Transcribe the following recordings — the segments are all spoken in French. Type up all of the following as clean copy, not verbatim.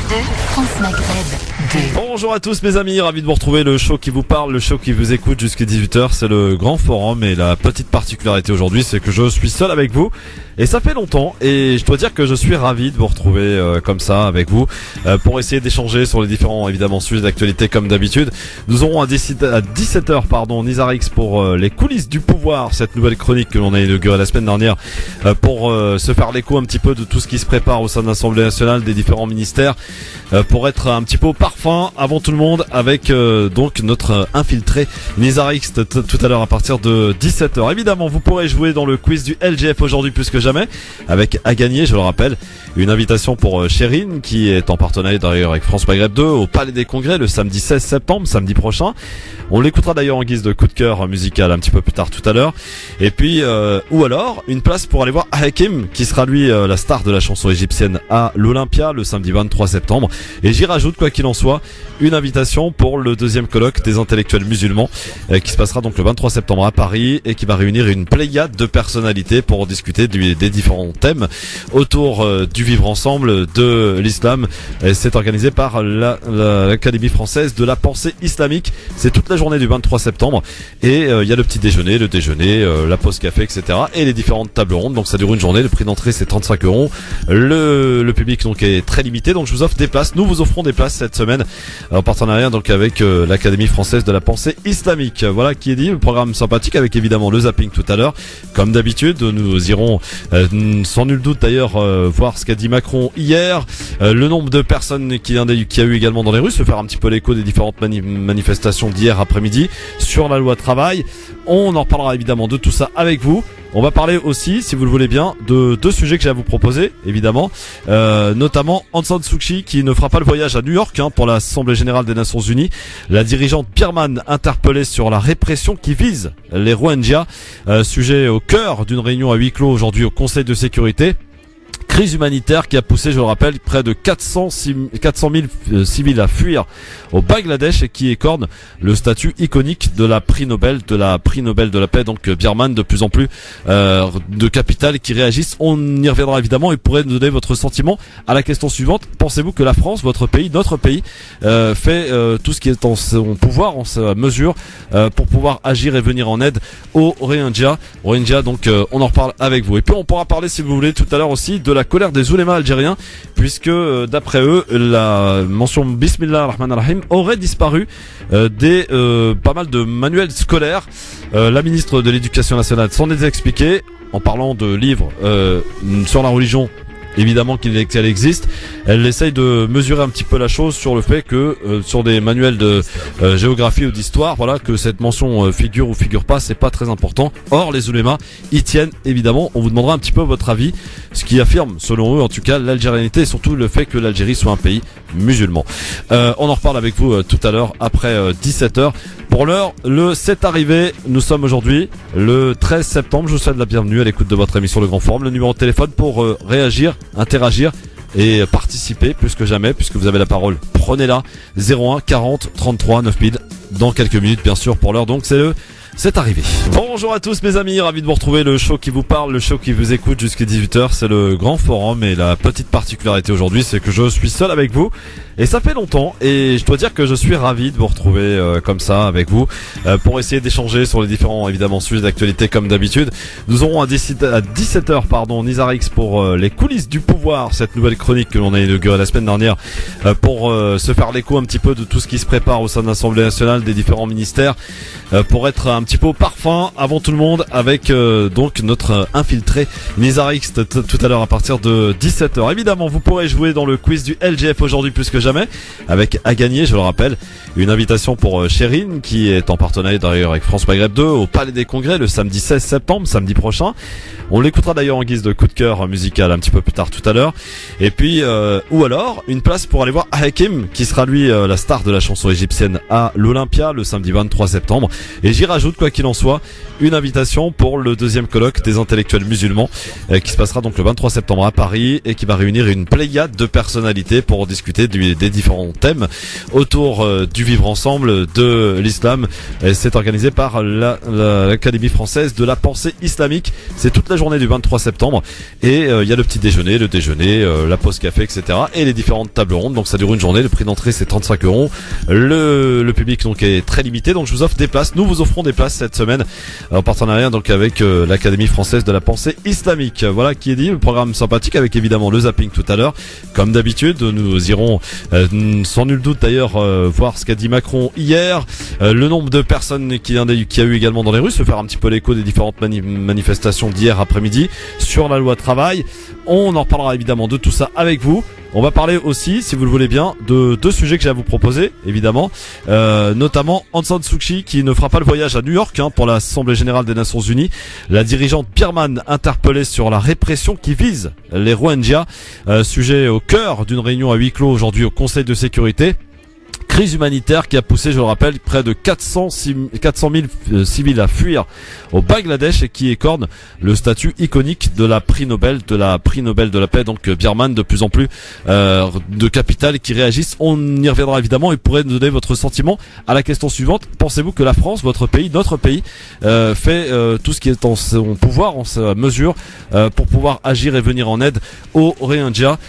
France Maghreb 2. Bonjour à tous mes amis, ravi de vous retrouver, le show qui vous parle, le show qui vous écoute jusqu'à 18h, c'est le grand forum et la petite particularité aujourd'hui c'est que je suis seul avec vous et ça fait longtemps et je dois dire que je suis ravi de vous retrouver comme ça avec vous pour essayer d'échanger sur les différents évidemment sujets d'actualité comme d'habitude. Nous aurons à 17h Nizarix pour les coulisses du pouvoir, cette nouvelle chronique que l'on a inaugurée la semaine dernière pour se faire l'écho un petit peu de tout ce qui se prépare au sein de l'Assemblée nationale, des différents ministères, pour être un petit peu au parfum avant tout le monde avec donc notre infiltré Nizarix tout à l'heure à partir de 17h. Évidemment vous pourrez jouer dans le quiz du LGF aujourd'hui plus que jamais avec à gagner, je le rappelle, une invitation pour Chérine qui est en partenariat d'ailleurs avec France Maghreb 2 au Palais des Congrès le samedi 16 septembre, samedi prochain. On l'écoutera d'ailleurs en guise de coup de cœur musical un petit peu plus tard tout à l'heure. Et puis ou alors une place pour aller voir Hakim qui sera lui la star de la chanson égyptienne à l'Olympia le samedi 23 septembre. Et j'y rajoute quoi qu'il en soit une invitation pour le deuxième colloque des intellectuels musulmans qui se passera donc le 23 septembre à Paris et qui va réunir une pléiade de personnalités pour discuter des différents thèmes autour du vivre ensemble, de l'islam. C'est organisé par l'Académie française de la pensée islamique. C'est toute la journée du 23 septembre et il y a le petit déjeuner, le déjeuner, la pause café, etc. et les différentes tables rondes. Donc ça dure une journée. Le prix d'entrée c'est 35 €. Le public donc est très limité. Donc je vous offre des places. Nous vous offrons des places cette semaine en partenariat donc avec l'Académie française de la pensée islamique. Voilà qui est dit. Le programme sympathique avec évidemment le zapping tout à l'heure. Comme d'habitude, nous irons sans nul doute d'ailleurs voir ce qu'a dit Macron hier, le nombre de personnes qu'il y a eu également dans les rues, se faire un petit peu l'écho des différentes manifestations d'hier après-midi sur la loi travail. On en reparlera évidemment de tout ça avec vous. On va parler aussi, si vous le voulez bien, de deux sujets que j'ai à vous proposer, évidemment, notamment Aung San Suu Kyi qui ne fera pas le voyage à New York pour l'Assemblée Générale des Nations Unies. La dirigeante birmane interpellée sur la répression qui vise les Rohingyas, sujet au cœur d'une réunion à huis clos aujourd'hui au Conseil de sécurité. Crise humanitaire qui a poussé, je le rappelle, près de 400 000 civils à fuir au Bangladesh et qui écorne le statut iconique de la prix Nobel de la paix, donc birmane, de plus en plus de capitales qui réagissent. On y reviendra évidemment et pourrez nous donner votre sentiment à la question suivante. Pensez-vous que la France, votre pays, notre pays, fait tout ce qui est en son pouvoir, en sa mesure, pour pouvoir agir et venir en aide aux Rohingyas. Donc on en reparle avec vous. Et puis on pourra parler, si vous voulez, tout à l'heure aussi de la colère des oulémas algériens, puisque d'après eux, la mention Bismillah ar-Rahman ar-Rahim aurait disparu pas mal de manuels scolaires. La ministre de l'Éducation nationale s'en est expliquée en parlant de livres sur la religion. Évidemment qu'elle existe. Elle essaye de mesurer un petit peu la chose sur le fait que sur des manuels de géographie ou d'histoire, voilà, que cette mention figure ou figure pas, c'est pas très important. Or les oulémas y tiennent évidemment. On vous demandera un petit peu votre avis, ce qui affirme selon eux en tout cas l'algérianité et surtout le fait que l'Algérie soit un pays musulman. On en reparle avec vous tout à l'heure après 17h. Pour l'heure, c'est arrivé. Nous sommes aujourd'hui le 13 septembre. Je vous souhaite la bienvenue à l'écoute de votre émission Le Grand Forum. Le numéro de téléphone pour réagir, interagir et participer plus que jamais, puisque vous avez la parole. Prenez-la. 01 40 33 9000. Dans quelques minutes, bien sûr. Pour l'heure, donc, c'est arrivé. Bonjour à tous mes amis, ravi de vous retrouver, le show qui vous parle, le show qui vous écoute jusqu'à 18h, c'est le grand forum et la petite particularité aujourd'hui c'est que je suis seul avec vous et ça fait longtemps et je dois dire que je suis ravi de vous retrouver comme ça avec vous pour essayer d'échanger sur les différents évidemment sujets d'actualité comme d'habitude. Nous aurons à 17h Nizarix pour les coulisses du pouvoir, cette nouvelle chronique que l'on a inaugurée la semaine dernière pour se faire l'écho un petit peu de tout ce qui se prépare au sein de l'Assemblée nationale, des différents ministères, pour être un petit peu au parfum avant tout le monde avec donc notre infiltré Nizarix tout à l'heure à partir de 17h. Évidemment vous pourrez jouer dans le quiz du LGF aujourd'hui plus que jamais avec à gagner, je le rappelle, une invitation pour Chérine qui est en partenariat d'ailleurs avec France Maghreb 2 au Palais des Congrès le samedi 16 septembre, samedi prochain. On l'écoutera d'ailleurs en guise de coup de cœur musical un petit peu plus tard tout à l'heure. Et puis ou alors une place pour aller voir Hakim qui sera lui la star de la chanson égyptienne à l'Olympia le samedi 23 septembre. Et j'y rajoute quoi qu'il en soit une invitation pour le deuxième colloque des intellectuels musulmans qui se passera donc le 23 septembre à Paris et qui va réunir une pléiade de personnalités pour discuter des des différents thèmes autour du vivre ensemble, de l'islam. Et c'est organisé par l'Académie française de la pensée islamique. C'est toute la journée du 23 septembre et il y a le petit déjeuner, le déjeuner, la pause café, etc. et les différentes tables rondes. Donc ça dure une journée. Le prix d'entrée c'est 35 €. Le public donc est très limité. Donc je vous offre des places. Nous vous offrons des places cette semaine en partenariat donc avec l'Académie française de la pensée islamique. Voilà qui est dit. Le programme sympathique avec évidemment le zapping tout à l'heure. Comme d'habitude, nous irons sans nul doute d'ailleurs voir ce qu'a dit Macron hier. Le nombre de personnes qu'il y a eu également dans les rues, se faire un petit peu l'écho des différentes manifestations d'hier après-midi sur la loi travail. On en reparlera évidemment de tout ça avec vous. On va parler aussi, si vous le voulez bien, de deux sujets que j'ai à vous proposer, évidemment, notamment Aung San Suu Kyi qui ne fera pas le voyage à New York pour l'Assemblée Générale des Nations Unies. La dirigeante birmane interpellée sur la répression qui vise les Rohingyas, sujet au cœur d'une réunion à huis clos aujourd'hui au Conseil de sécurité. Crise humanitaire qui a poussé, je le rappelle, près de 400 000 civils à fuir au Bangladesh et qui écorne le statut iconique de la prix Nobel de la paix, donc birmane, de plus en plus de capitales qui réagissent. On y reviendra évidemment et pourrait nous donner votre sentiment à la question suivante. Pensez-vous que la France, votre pays, notre pays, fait tout ce qui est en son pouvoir, en sa mesure, pour pouvoir agir et venir en aide aux Rohingyas.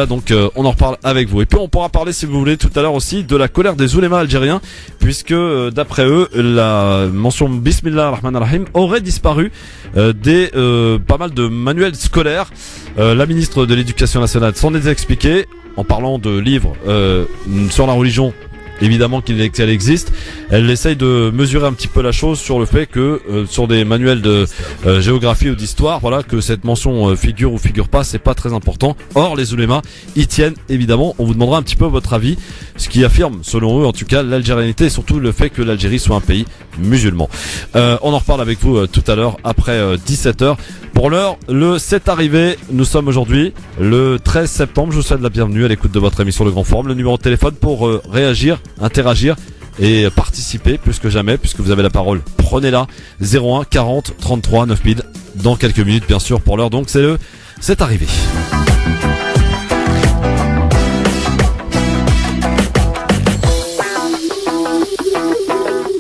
Donc on en reparle avec vous. Et puis on pourra parler, si vous voulez, tout à l'heure aussi de la colère des oulémas algériens, puisque d'après eux, la mention Bismillah ar-Rahman ar-Rahim aurait disparu des pas mal de manuels scolaires. La ministre de l'Éducation nationale s'en est expliquée en parlant de livres sur la religion. Évidemment qu'elle existe. Elle essaye de mesurer un petit peu la chose sur le fait que sur des manuels de géographie ou d'histoire, voilà, que cette mention figure ou figure pas, c'est pas très important. Or, les oulémas y tiennent évidemment. On vous demandera un petit peu votre avis, ce qui affirme, selon eux, en tout cas, l'algérianité et surtout le fait que l'Algérie soit un pays musulman. On en reparle avec vous tout à l'heure après 17h. Pour l'heure, c'est arrivé. Nous sommes aujourd'hui le 13 septembre. Je vous souhaite la bienvenue à l'écoute de votre émission Le Grand Forum. Le numéro de téléphone pour réagir, interagir et participer plus que jamais, puisque vous avez la parole. Prenez-la. 01 40 33 9000 dans quelques minutes, bien sûr. Pour l'heure, donc, c'est arrivé.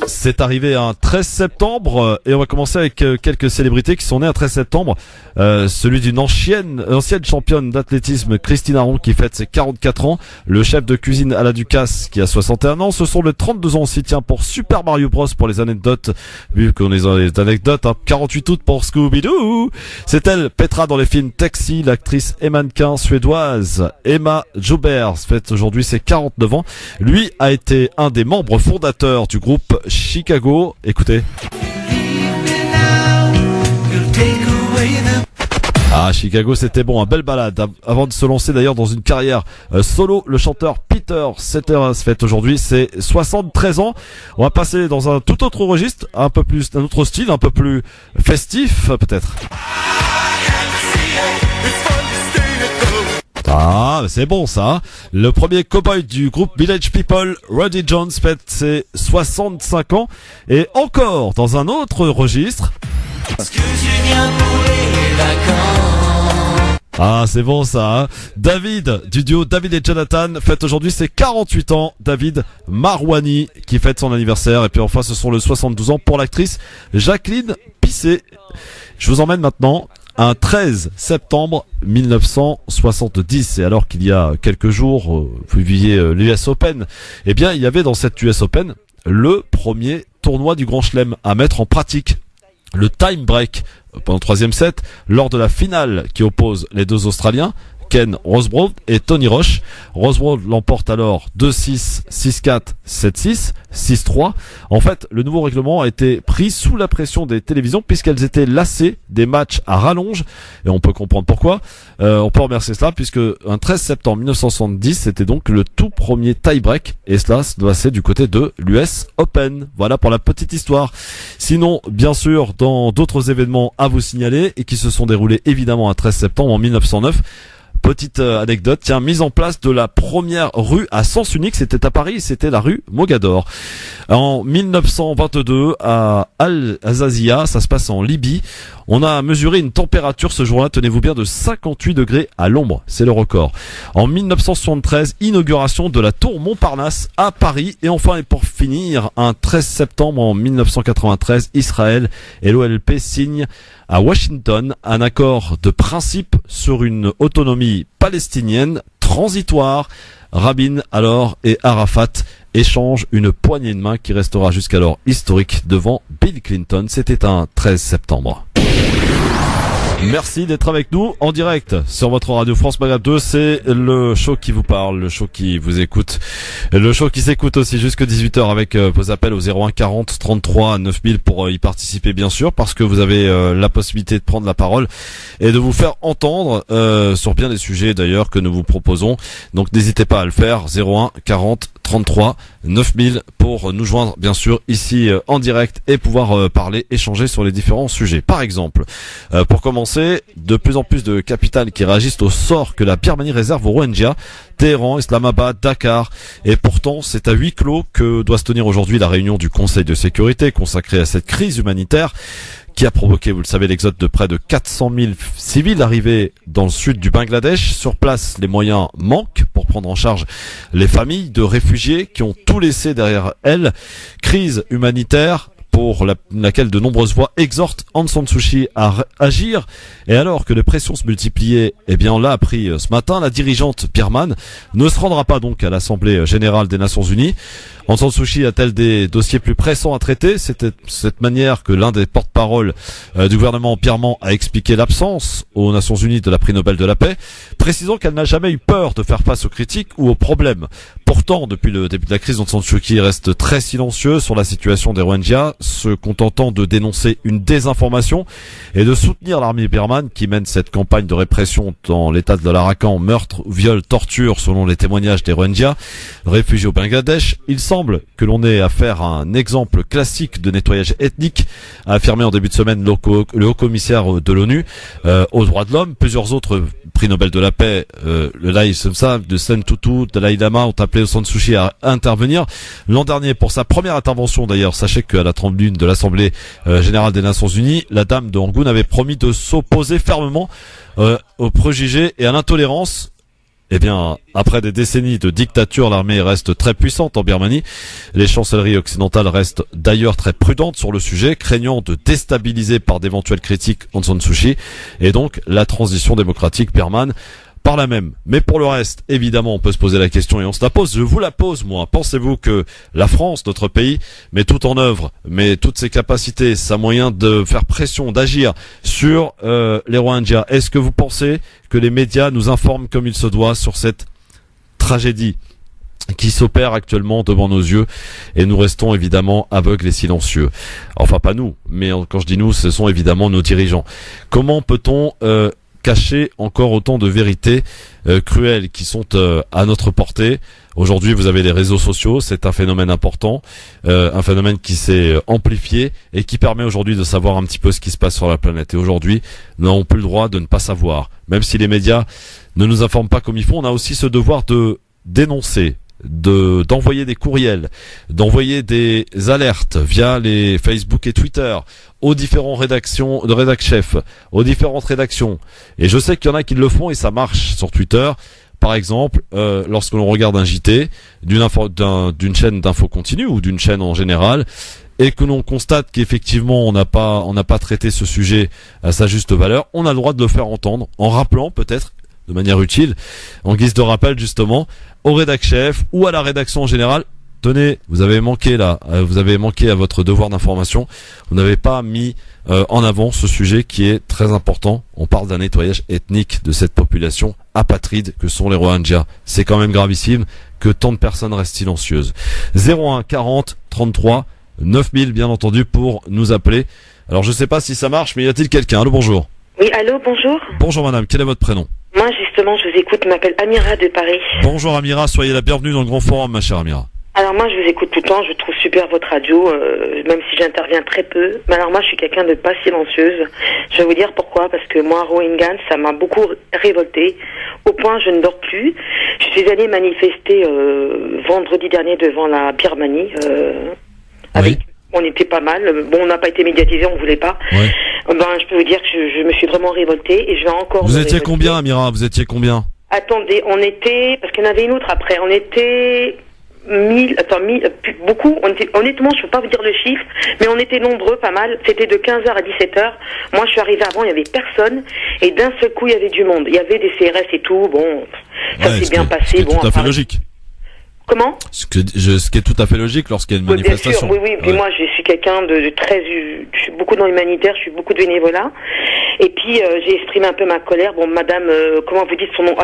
C'est arrivé un 13 septembre et on va commencer avec quelques célébrités qui sont nées un 13 septembre. Celui d'une ancienne championne d'athlétisme, Christine Aron, qui fête ses 44 ans. Le chef de cuisine Alain Ducasse qui a 61 ans. Ce sont les 32 ans aussi, tiens, pour Super Mario Bros pour les anecdotes. Vu qu'on est dans les anecdotes, 48 août pour Scooby-Doo. C'est elle, Petra dans les films Taxi, l'actrice et mannequin suédoise Emma Joberg fête aujourd'hui ses 49 ans. Lui a été un des membres fondateurs du groupe Chicago. Écoutez. Chicago, c'était bon, un belle balade. Avant de se lancer d'ailleurs dans une carrière solo, le chanteur Peter Cetera se fête aujourd'hui ses 73 ans. On va passer dans un tout autre registre, un autre style, un peu plus festif peut-être. C'est bon ça. Le premier cowboy du groupe Village People, Roddy Jones, fête ses 65 ans. Et encore dans un autre registre. Est-ce que tu viens pour les vacances? C'est bon ça. David, du duo David et Jonathan, fête aujourd'hui ses 48 ans. David Marouani qui fête son anniversaire. Et puis enfin ce sont les 72 ans pour l'actrice Jacqueline Pisset. Je vous emmène maintenant un 13 septembre 1970, et alors qu'il y a quelques jours, vous viviez l'US Open, eh bien il y avait dans cette US Open le premier tournoi du Grand Chelem à mettre en pratique. Le time break pendant le troisième set, lors de la finale qui oppose les deux Australiens, Ken Rosewall et Tony Roche. Rosewall l'emporte alors 2-6, 6-4, 7-6, 6-3. En fait, le nouveau règlement a été pris sous la pression des télévisions puisqu'elles étaient lassées des matchs à rallonge. Et on peut comprendre pourquoi. On peut remercier cela puisque un 13 septembre 1970, c'était donc le tout premier tie-break. Et cela se passait du côté de l'US Open. Voilà pour la petite histoire. Sinon, bien sûr, dans d'autres événements à vous signaler et qui se sont déroulés évidemment un 13 septembre en 1909, Petite anecdote, tiens, mise en place de la première rue à sens unique, c'était à Paris, c'était la rue Mogador. En 1922, à Al-Azazia, ça se passe en Libye, on a mesuré une température ce jour-là, tenez-vous bien, de 58 degrés à l'ombre, c'est le record. En 1973, inauguration de la tour Montparnasse à Paris. Et enfin, et pour finir, un 13 septembre en 1993, Israël et l'OLP signent à Washington un accord de principe sur une autonomie palestinienne transitoire. Rabin alors et Arafat échangent une poignée de main qui restera jusqu'alors historique devant Bill Clinton. C'était un 13 septembre. Merci d'être avec nous en direct sur votre radio France Maghreb 2. C'est le show qui vous parle, le show qui vous écoute, le show qui s'écoute aussi jusque 18h avec vos appels au 01 40 33 9000 pour y participer bien sûr, parce que vous avez la possibilité de prendre la parole et de vous faire entendre sur bien des sujets d'ailleurs que nous vous proposons. Donc n'hésitez pas à le faire, 01 40 33 9000 pour nous joindre bien sûr ici en direct et pouvoir parler, échanger sur les différents sujets. Par exemple, pour commencer, de plus en plus de capitales qui réagissent au sort que la Birmanie réserve aux Rohingyas. Téhéran, Islamabad, Dakar. Et pourtant, c'est à huis clos que doit se tenir aujourd'hui la réunion du Conseil de sécurité consacrée à cette crise humanitaire qui a provoqué, vous le savez, l'exode de près de 400 000 civils arrivés dans le sud du Bangladesh. Sur place, les moyens manquent pour prendre en charge les familles de réfugiés qui ont tout laissé derrière elles. Crise humanitaire pour laquelle de nombreuses voix exhortent Aung San Suu Kyi à agir. Et alors que les pressions se multipliaient, eh bien on l'a appris ce matin, la dirigeante birmane ne se rendra pas donc à l'Assemblée générale des Nations Unies. Aung San Suu Kyi a-t-elle des dossiers plus pressants à traiter? C'était cette manière que l'un des porte-parole du gouvernement birman a expliqué l'absence aux Nations Unies de la prix Nobel de la paix, précisant qu'elle n'a jamais eu peur de faire face aux critiques ou aux problèmes. Pourtant, depuis le début de la crise, Aung San Suu Kyi reste très silencieux sur la situation des Rohingyas, se contentant de dénoncer une désinformation et de soutenir l'armée birmane qui mène cette campagne de répression dans l'état de l'Arakan, meurtre, viol, torture selon les témoignages des Rohingyas, réfugiés au Bangladesh. Il semble que l'on ait affaire à un exemple classique de nettoyage ethnique, a affirmé en début de semaine le haut-commissaire de l'ONU aux droits de l'homme. Plusieurs autres prix Nobel de la paix, le Lai Somsa, de Sen Tutu, Dalai Lama, ont appelé Aung San Suu Kyi à intervenir l'an dernier pour sa première intervention. D'ailleurs, sachez qu'à la tribune de l'Assemblée générale des Nations Unies, la dame de Rangoon avait promis de s'opposer fermement aux préjugés et à l'intolérance. Eh bien, après des décennies de dictature, l'armée reste très puissante en Birmanie. Les chancelleries occidentales restent d'ailleurs très prudentes sur le sujet, craignant de déstabiliser par d'éventuelles critiques Aung San Suu Kyi et donc la transition démocratique birmane par là même. Mais pour le reste, évidemment, on peut se poser la question et on se la pose. Je vous la pose, moi. Pensez-vous que la France, notre pays, met tout en œuvre, met toutes ses capacités, sa moyen de faire pression, d'agir sur les Rohingyas? Est-ce que vous pensez que les médias nous informent comme il se doit sur cette tragédie qui s'opère actuellement devant nos yeux et nous restons évidemment aveugles et silencieux? Enfin, pas nous, mais quand je dis nous, ce sont évidemment nos dirigeants. Comment peut-on cacher encore autant de vérités cruelles qui sont à notre portée? Aujourd'hui, vous avez les réseaux sociaux, c'est un phénomène important, un phénomène qui s'est amplifié et qui permet aujourd'hui de savoir un petit peu ce qui se passe sur la planète. Et aujourd'hui, nous n'avons plus le droit de ne pas savoir. Même si les médias ne nous informent pas comme il faut, on a aussi ce devoir de dénoncer, d'envoyer des courriels, d'envoyer des alertes via les Facebook et Twitter aux différentes rédactions, de rédac-chefs, aux différentes rédactions. Et je sais qu'il y en a qui le font et ça marche sur Twitter. Par exemple, lorsque l'on regarde un JT d'une chaîne d'info continue ou d'une chaîne en général, et que l'on constate qu'effectivement on n'a pas traité ce sujet à sa juste valeur, on a le droit de le faire entendre en rappelant peut-être de manière utile, en guise de rappel justement, au rédac-chef ou à la rédaction en général. Tenez, vous avez manqué à votre devoir d'information. Vous n'avez pas mis en avant ce sujet qui est très important. On parle d'un nettoyage ethnique de cette population apatride que sont les Rohingyas. C'est quand même gravissime que tant de personnes restent silencieuses. 01 40 33 9000 bien entendu pour nous appeler. Alors je sais pas si ça marche, mais y a-t-il quelqu'un? Allô, bonjour. Oui, allô, bonjour. Bonjour madame, quel est votre prénom? Moi, justement, je vous écoute, je m'appelle Amira de Paris. Bonjour Amira, soyez la bienvenue dans le Grand Forum, ma chère Amira. Alors moi je vous écoute tout le temps, je trouve super votre radio, même si j'interviens très peu. Mais alors moi je suis quelqu'un de pas silencieuse. Je vais vous dire pourquoi, parce que moi Rohingya, ça m'a beaucoup révoltée, au point je ne dors plus. Je suis allée manifester vendredi dernier devant la Birmanie, avec... On était pas mal. Bon, on n'a pas été médiatisé, on voulait pas. Ouais. Ben, je peux vous dire que je me suis vraiment révoltée et je vais encore. Vous étiez combien, Amira? Vous étiez combien? Attendez, on était, parce qu'il y en avait une autre après. On était 1000, beaucoup. On était, honnêtement, je peux pas vous dire le chiffre, mais on était nombreux, pas mal. C'était de 15h à 17h. Moi, je suis arrivée avant, il y avait personne, et d'un seul coup, il y avait du monde. Il y avait des CRS et tout. Bon, ça s'est bien passé. C'est tout à fait logique. Comment? Ce qui est tout à fait logique lorsqu'il y a une manifestation. Bien sûr, oui. Puis moi, je suis quelqu'un de très, je suis beaucoup dans l'humanitaire, je suis beaucoup de bénévolat. Et puis, j'ai exprimé un peu ma colère. Bon, madame, comment vous dites son nom?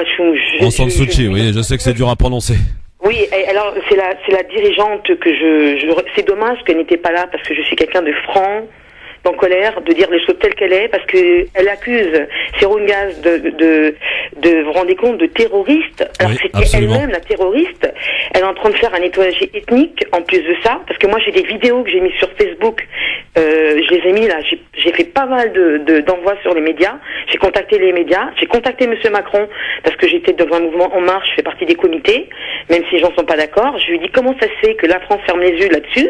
Aung San Suu Kyi, oui, je sais que c'est dur à prononcer. Oui, alors, c'est la dirigeante que c'est dommage qu'elle n'était pas là parce que je suis quelqu'un de franc, en colère, de dire les choses telles qu'elle est, parce que elle accuse ces Rohingyas de vous rendez compte, de terroristes. Alors c'était elle-même la terroriste. Elle est en train de faire un nettoyage ethnique en plus de ça, parce que moi j'ai des vidéos que j'ai mis sur Facebook, je les ai mis là, j'ai fait pas mal d'envois sur les médias, j'ai contacté les médias, j'ai contacté Monsieur Macron, parce que j'étais devant un mouvement En Marche, je fais partie des comités, même si les gens sont pas d'accord. Je lui ai dit comment ça se fait que la France ferme les yeux là-dessus,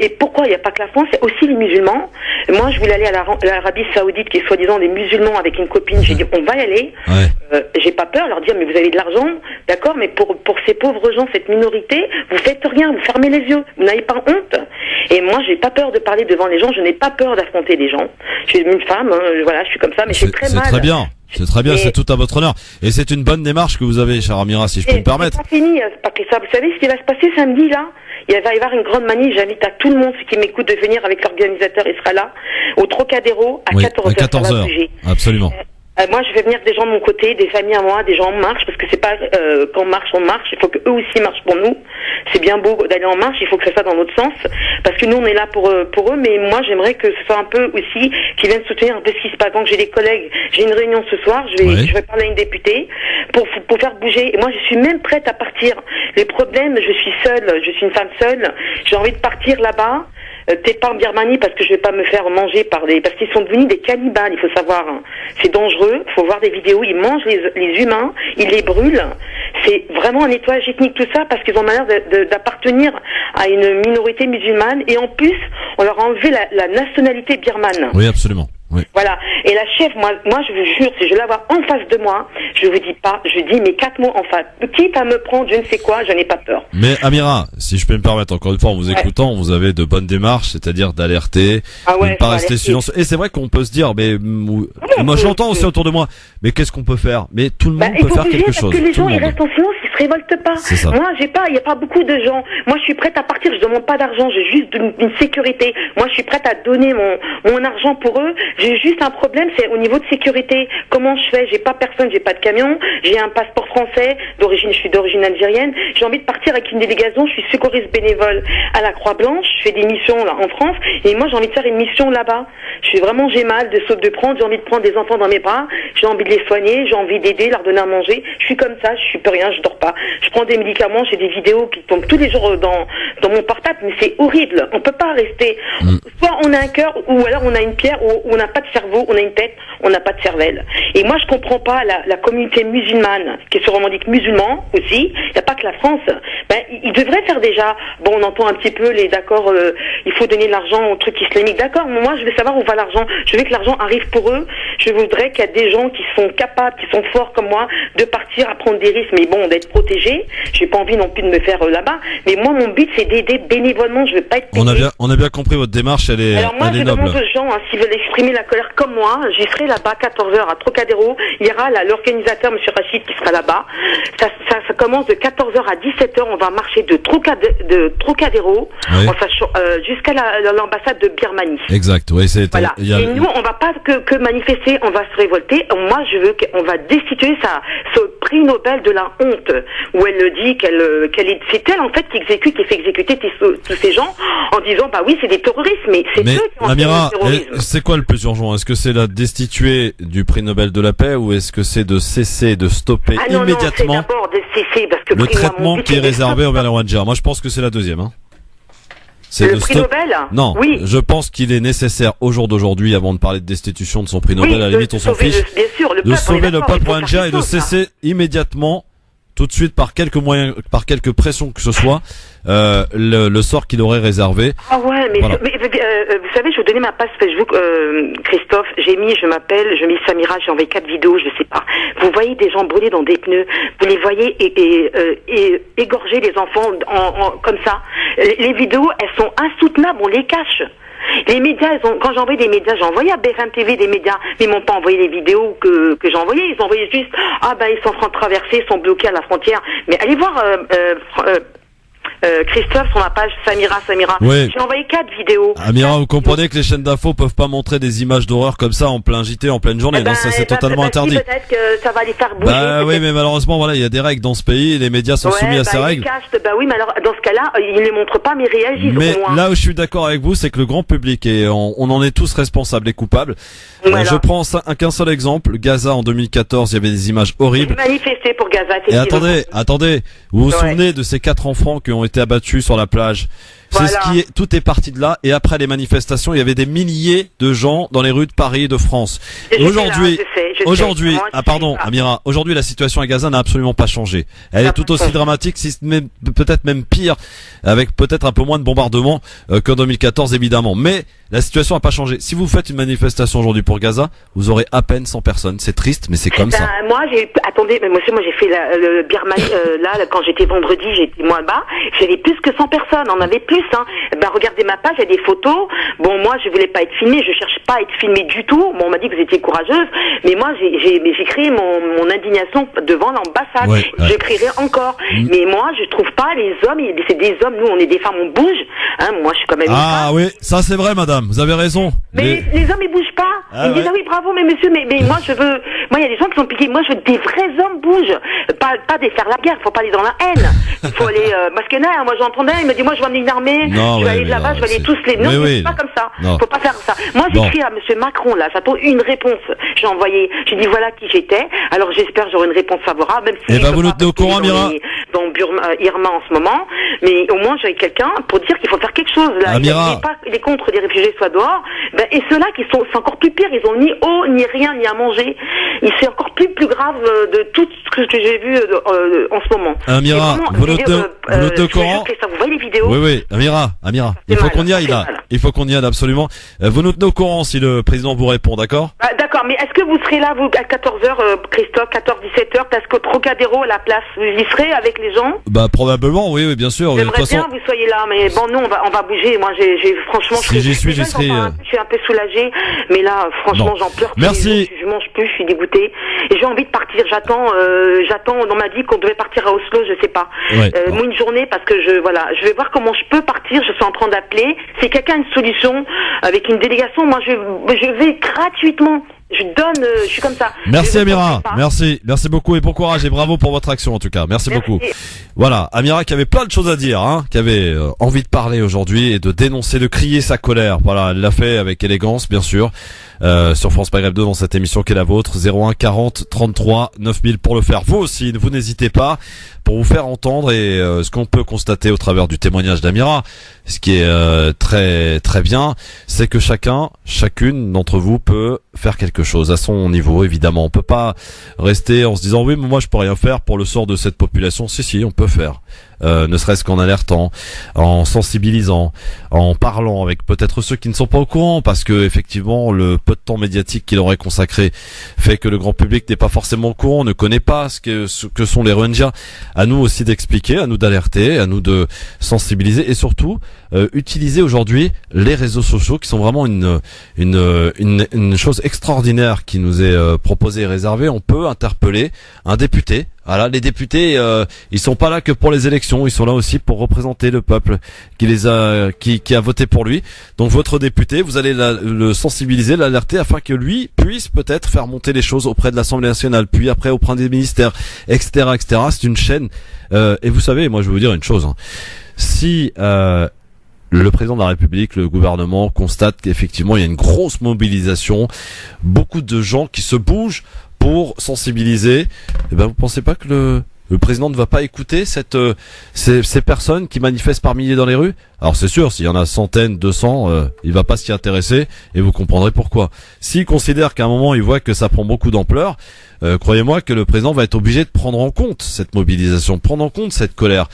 et pourquoi il n'y a pas que la France, c'est aussi les musulmans. Moi, je voulais aller à l'Arabie Saoudite, qui est soi-disant des musulmans, avec une copine. J'ai dit, on va y aller. Ouais. J'ai pas peur, leur dire, mais vous avez de l'argent, d'accord, mais pour ces pauvres gens, cette minorité, vous faites rien, vous fermez les yeux, vous n'avez pas honte. Et moi, j'ai pas peur de parler devant les gens, je n'ai pas peur d'affronter les gens. Je suis une femme, voilà, je suis comme ça, mais j'ai très mal. C'est très bien. C'est très bien, c'est tout à votre honneur. Et c'est une bonne démarche que vous avez, chère Amira, si je peux me permettre. C'est pas fini, c'est pas que ça. Vous savez ce qui va se passer samedi, là? Il va y avoir une grande manif. J'invite à tout le monde, ceux qui m'écoutent, de venir avec l'organisateur. Il sera là, au Trocadéro, à 14h. À 14h. Absolument. Moi, je vais venir des gens de mon côté, des familles à moi, des gens en marche, parce que c'est pas quand on marche. Il faut que eux aussi marchent pour nous. C'est bien beau d'aller en marche, il faut que ça soit dans l'autre sens, parce que nous on est là pour eux. Mais moi, j'aimerais que ce soit un peu aussi qu'ils viennent soutenir un peu ce qui se passe. Donc j'ai des collègues, j'ai une réunion ce soir, je vais parler à une députée pour faire bouger. Et moi, je suis même prête à partir. Les problèmes, je suis seule, je suis une femme seule. J'ai envie de partir là-bas. Peut-être pas en Birmanie parce que je vais pas me faire manger parce qu'ils sont devenus des cannibales, il faut savoir. C'est dangereux, faut voir des vidéos, ils mangent les humains, ils les brûlent. C'est vraiment un nettoyage ethnique tout ça parce qu'ils ont l'air d'appartenir à une minorité musulmane et en plus, on leur a enlevé la nationalité birmane. Oui, absolument. Oui. Voilà. Et la chef, moi, je vous jure, si je la vois en face de moi, je vous dis pas, je dis mes 4 mots en face. Quitte à me prendre je ne sais quoi, je n'ai pas peur. Mais Amira, si je peux me permettre, encore une fois, en vous écoutant, vous avez de bonnes démarches, c'est-à-dire d'alerter, de ne pas rester silencieux. Et c'est vrai qu'on peut se dire, mais moi j'entends aussi autour de moi, mais qu'est-ce qu'on peut faire? Mais tout le monde peut faire quelque chose. Parce que les gens, ils restent en silence, ils se révoltent pas. Moi, il n'y a pas beaucoup de gens. Moi, je suis prête à partir, je demande pas d'argent, j'ai juste une sécurité. Moi, je suis prête à donner mon argent pour eux. J'ai juste un problème, c'est au niveau de sécurité. Comment je fais? J'ai pas personne, j'ai pas de camion, j'ai un passeport français, je suis d'origine algérienne. J'ai envie de partir avec une délégation, je suis secouriste bénévole à la Croix-Blanche, je fais des missions là en France, et moi j'ai envie de faire une mission là-bas. J'ai mal de prendre, j'ai envie de prendre des enfants dans mes bras, j'ai envie de les soigner, j'ai envie d'aider, leur donner à manger. Je suis comme ça, je suis plus rien, je dors pas. Je prends des médicaments, j'ai des vidéos qui tombent tous les jours dans mon portable, mais c'est horrible. On peut pas rester. Soit on a un cœur, ou alors on a une pierre, ou on n'a pas de cerveau, on a une tête, on n'a pas de cervelle. Et moi, je comprends pas la communauté musulmane, qui se revendique musulman aussi. Il n'y a pas que la France. Ils devraient faire déjà, on entend un petit peu il faut donner de l'argent aux trucs islamiques. D'accord, mais moi, je veux savoir où va l'argent. Je veux que l'argent arrive pour eux. Je voudrais qu'il y ait des gens qui sont capables, qui sont forts comme moi, de partir à prendre des risques, mais d'être protégés. J'ai pas envie non plus de me faire là-bas. Mais moi, mon but, c'est d'aider bénévolement. Je veux pas être payé. On a bien compris votre démarche, elle est noble. Alors moi, je demande aux gens, s'ils veulent exprimer la colère comme moi, j'y serai là-bas 14h à Trocadéro. Il y aura l'organisateur, M. Rachid, qui sera là-bas. Ça commence de 14h à 17h. On va marcher de Trocadéro jusqu'à l'ambassade de Birmanie. Exact. Oui, voilà. Et nous, on va pas que manifester, on va se révolter. moi je veux qu'on va destituer ce prix Nobel de la honte, où elle dit c'est elle en fait qui fait exécuter tous ces gens en disant bah oui c'est des terroristes, mais c'est eux qui ont Amira, fait le terrorisme. C'est quoi le plus urgent? Est-ce que c'est la destituer du prix Nobel de la paix ou est-ce que c'est de cesser, de stopper immédiatement d'abord de cesser, parce que le traitement qui est réservé envers les Rohingyas? Moi je pense que c'est la deuxième. Hein. C'est le prix Nobel? Non, oui. Je pense qu'il est nécessaire au jour d'aujourd'hui, avant de parler de destitution de son prix Nobel, à la limite on s'en fiche, bien sûr, de sauver le peuple rohingya et de cesser immédiatement, tout de suite, par quelques moyens, par quelques pressions que ce soit, le sort qu'il aurait réservé. Ah ouais, mais, voilà. Vous savez, je vais vous donner ma page Facebook, Christophe, je mets Samira, j'ai envoyé 4 vidéos, je sais pas. Vous voyez des gens brûlés dans des pneus, vous les voyez égorger les enfants comme ça. Les vidéos, elles sont insoutenables, on les cache. Les médias, quand j'ai envoyé des médias, j'ai envoyé à BFM TV des médias, mais ils m'ont pas envoyé les vidéos que j'ai envoyées. Ils ont envoyé juste, ils sont en train de traverser, ils sont bloqués à la frontière. Mais allez voir, Christophe sur ma page Samira. Oui. J'ai envoyé 4 vidéos. Amira, vous comprenez que les chaînes d'infos peuvent pas montrer des images d'horreur comme ça en plein JT, en pleine journée. Non, ça c'est totalement interdit. Peut-être que ça va les faire bouger. Oui, mais malheureusement, voilà, il y a des règles dans ce pays et les médias sont soumis à ces règles. Oui, mais alors dans ce cas-là, ils les montrent pas, mais ils réagissent. Mais là où je suis d'accord avec vous, c'est que le grand public et on en est tous responsables et coupables. Voilà. Je prends qu'un seul exemple. Gaza en 2014, il y avait des images horribles. Manifesté pour Gaza. Et attendez, vous vous souvenez de ces 4 enfants qui ont été abattus sur la plage? C'est tout est parti de là. Et après les manifestations, il y avait des milliers de gens dans les rues de Paris et de France. Aujourd'hui, Amira, aujourd'hui la situation à Gaza n'a absolument pas changé. Elle est tout aussi dramatique, peut-être même pire, avec peut-être un peu moins de bombardements qu'en 2014 évidemment. Mais la situation n'a pas changé. Si vous faites une manifestation aujourd'hui pour Gaza, vous aurez à peine 100 personnes. C'est triste, mais c'est comme ça. Moi j'ai fait le Birmanie là quand j'étais vendredi, j'étais moins bas, j'avais plus que 100 personnes, on avait plus. Regardez ma page, il y a des photos. Bon, moi, je voulais pas être filmée, je cherche pas à être filmée du tout. Bon, on m'a dit que vous étiez courageuse, mais moi, j'ai créé mon indignation devant l'ambassade. Ouais. Je crierai encore. Mais moi, je trouve pas les hommes, c'est des hommes, nous, on est des femmes, on bouge. Moi, je suis quand même une femme. Oui, ça c'est vrai, madame, vous avez raison. Mais les hommes, ils bougent pas. Ils me disent, oui, bravo, mais monsieur, mais moi, il y a des gens qui sont piqués. Moi, je veux que des vrais hommes bougent. Pas des faire la guerre, faut pas aller dans la haine. Il faut aller, parce que là, moi, j'entendais, il me dit, moi, je veux emmener une armée. Je vais aller là-bas, je vais aller tous les... Non, c'est pas comme ça. Non. Faut pas faire ça. Moi, j'écris à monsieur Macron, là. J'attends une réponse. J'ai envoyé, j'ai dit voilà qui j'étais. Alors, j'espère que j'aurai une réponse favorable, même si... vous nous tenez au courant, Amira. Dans Irma en ce moment. Mais au moins, j'aurai quelqu'un pour dire qu'il faut faire quelque chose, là. Amira. Il est contre les réfugiés soient dehors. Et ceux-là qui sont, c'est encore plus pire. Ils ont ni eau, ni rien, ni à manger. Et c'est encore plus grave de tout ce que j'ai vu en ce moment. Amira, vous nous tenez au courant. Vous voyez les vidéos? Oui, Amira. Il faut qu'on y aille là. Il faut qu'on y aille absolument. Vous nous tenez au courant si le président vous répond, d'accord? D'accord, mais est-ce que vous serez là, vous, à 14h, Christophe, 14-17h, parce que Trocadéro, à la place, vous y serez avec les gens? Probablement, oui, bien sûr. J'aimerais bien que vous soyez là, mais bon, nous, on va bouger. Moi, franchement, si j'y suis, j'y serai. Je suis un peu soulagée, mais là, franchement, j'en pleure. Merci. Je mange plus, je suis dégoûtée. Et j'ai envie de partir. J'attends, on m'a dit qu'on devait partir à Oslo, je sais pas. Moi, une journée, parce que je vais voir comment je peux partir. Je suis en train d'appeler. Si quelqu'un a une solution avec une délégation, moi, je vais gratuitement. Je suis comme ça. Merci Amira, merci beaucoup et bon courage et bravo pour votre action en tout cas. Merci beaucoup. Voilà, Amira qui avait plein de choses à dire, qui avait envie de parler aujourd'hui et de dénoncer, de crier sa colère. Voilà, elle l'a fait avec élégance bien sûr. Sur France Maghreb 2 dans cette émission qui est la vôtre, 01 40 33 9000 pour le faire. Vous aussi, vous n'hésitez pas pour vous faire entendre et ce qu'on peut constater au travers du témoignage d'Amira, ce qui est très très bien, c'est que chacune d'entre vous peut faire quelque chose à son niveau évidemment. On peut pas rester en se disant oui mais moi je peux rien faire pour le sort de cette population. Si on peut faire. Ne serait-ce qu'en alertant, en sensibilisant, en parlant avec peut-être ceux qui ne sont pas au courant, parce que effectivement le peu de temps médiatique qu'il aurait consacré fait que le grand public n'est pas forcément au courant, ne connaît pas ce que sont les Rohingyas. À nous aussi d'expliquer, à nous d'alerter, à nous de sensibiliser et surtout utiliser aujourd'hui les réseaux sociaux qui sont vraiment une chose extraordinaire qui nous est proposée et réservée. On peut interpeller un député Voilà, les députés, ils sont pas là que pour les élections, ils sont là aussi pour représenter le peuple qui a voté pour lui. Donc votre député, vous allez le sensibiliser, l'alerter afin que lui puisse peut-être faire monter les choses auprès de l'Assemblée nationale, puis après auprès des ministères, etc., etc. C'est une chaîne. Et vous savez, moi je vais vous dire une chose. Hein. Si le président de la République, le gouvernement constate qu'effectivement il y a une grosse mobilisation, beaucoup de gens qui se bougent pour sensibiliser, eh ben vous pensez pas que le président ne va pas écouter ces personnes qui manifestent par milliers dans les rues? Alors c'est sûr, s'il y en a centaines, 200, il va pas s'y intéresser et vous comprendrez pourquoi. S'il considère qu'à un moment il voit que ça prend beaucoup d'ampleur, croyez-moi que le président va être obligé de prendre en compte cette mobilisation, prendre en compte cette colère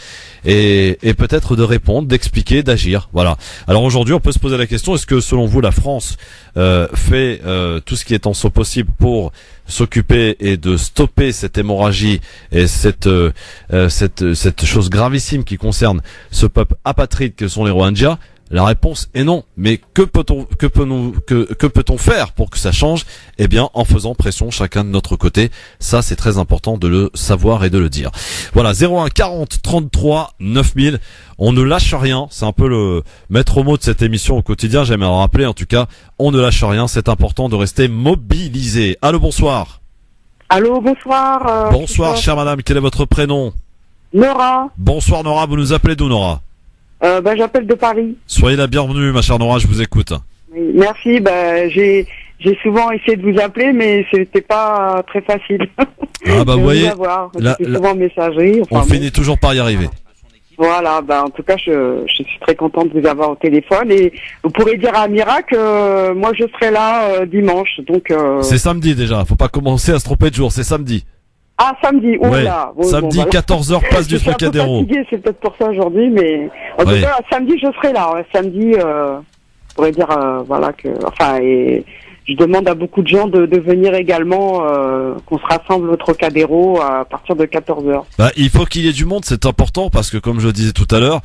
et peut-être de répondre, d'expliquer, d'agir. Voilà. Alors aujourd'hui, on peut se poser la question, est-ce que selon vous la France fait tout ce qui est en son possible pour s'occuper et de stopper cette hémorragie et cette chose gravissime qui concerne ce peuple apatride que sont les Rohingyas? La réponse est non. Mais que peut-on faire pour que ça change? Eh bien, en faisant pression chacun de notre côté. Ça, c'est très important de le savoir et de le dire. Voilà, 01 40 33 9000. On ne lâche rien. C'est un peu le maître mot de cette émission au quotidien. J'aime le rappeler. En tout cas, on ne lâche rien. C'est important de rester mobilisé. Allô, bonsoir. Allô, bonsoir. Bonsoir, chère madame. Quel est votre prénom? Nora. Bonsoir, Nora. Vous nous appelez d'où, Nora? J'appelle de Paris. Soyez la bienvenue, ma chère Nora, je vous écoute. Oui, merci. J'ai souvent essayé de vous appeler, mais c'était pas très facile. Ah vous voyez, souvent messagerie. On finit toujours par y arriver. Voilà, en tout cas, je suis très contente de vous avoir au téléphone et vous pourrez dire à Amira que moi je serai là dimanche. Donc. C'est samedi déjà. Faut pas commencer à se tromper de jour. C'est samedi. Ah, samedi, là. Bon, samedi, 14h, place du Trocadéro. C'est peut-être pour ça aujourd'hui, mais en tout cas, samedi, je serai là. Samedi, je pourrais dire, et je demande à beaucoup de gens de venir également, qu'on se rassemble au Trocadéro à partir de 14h. Il faut qu'il y ait du monde, c'est important, parce que comme je le disais tout à l'heure,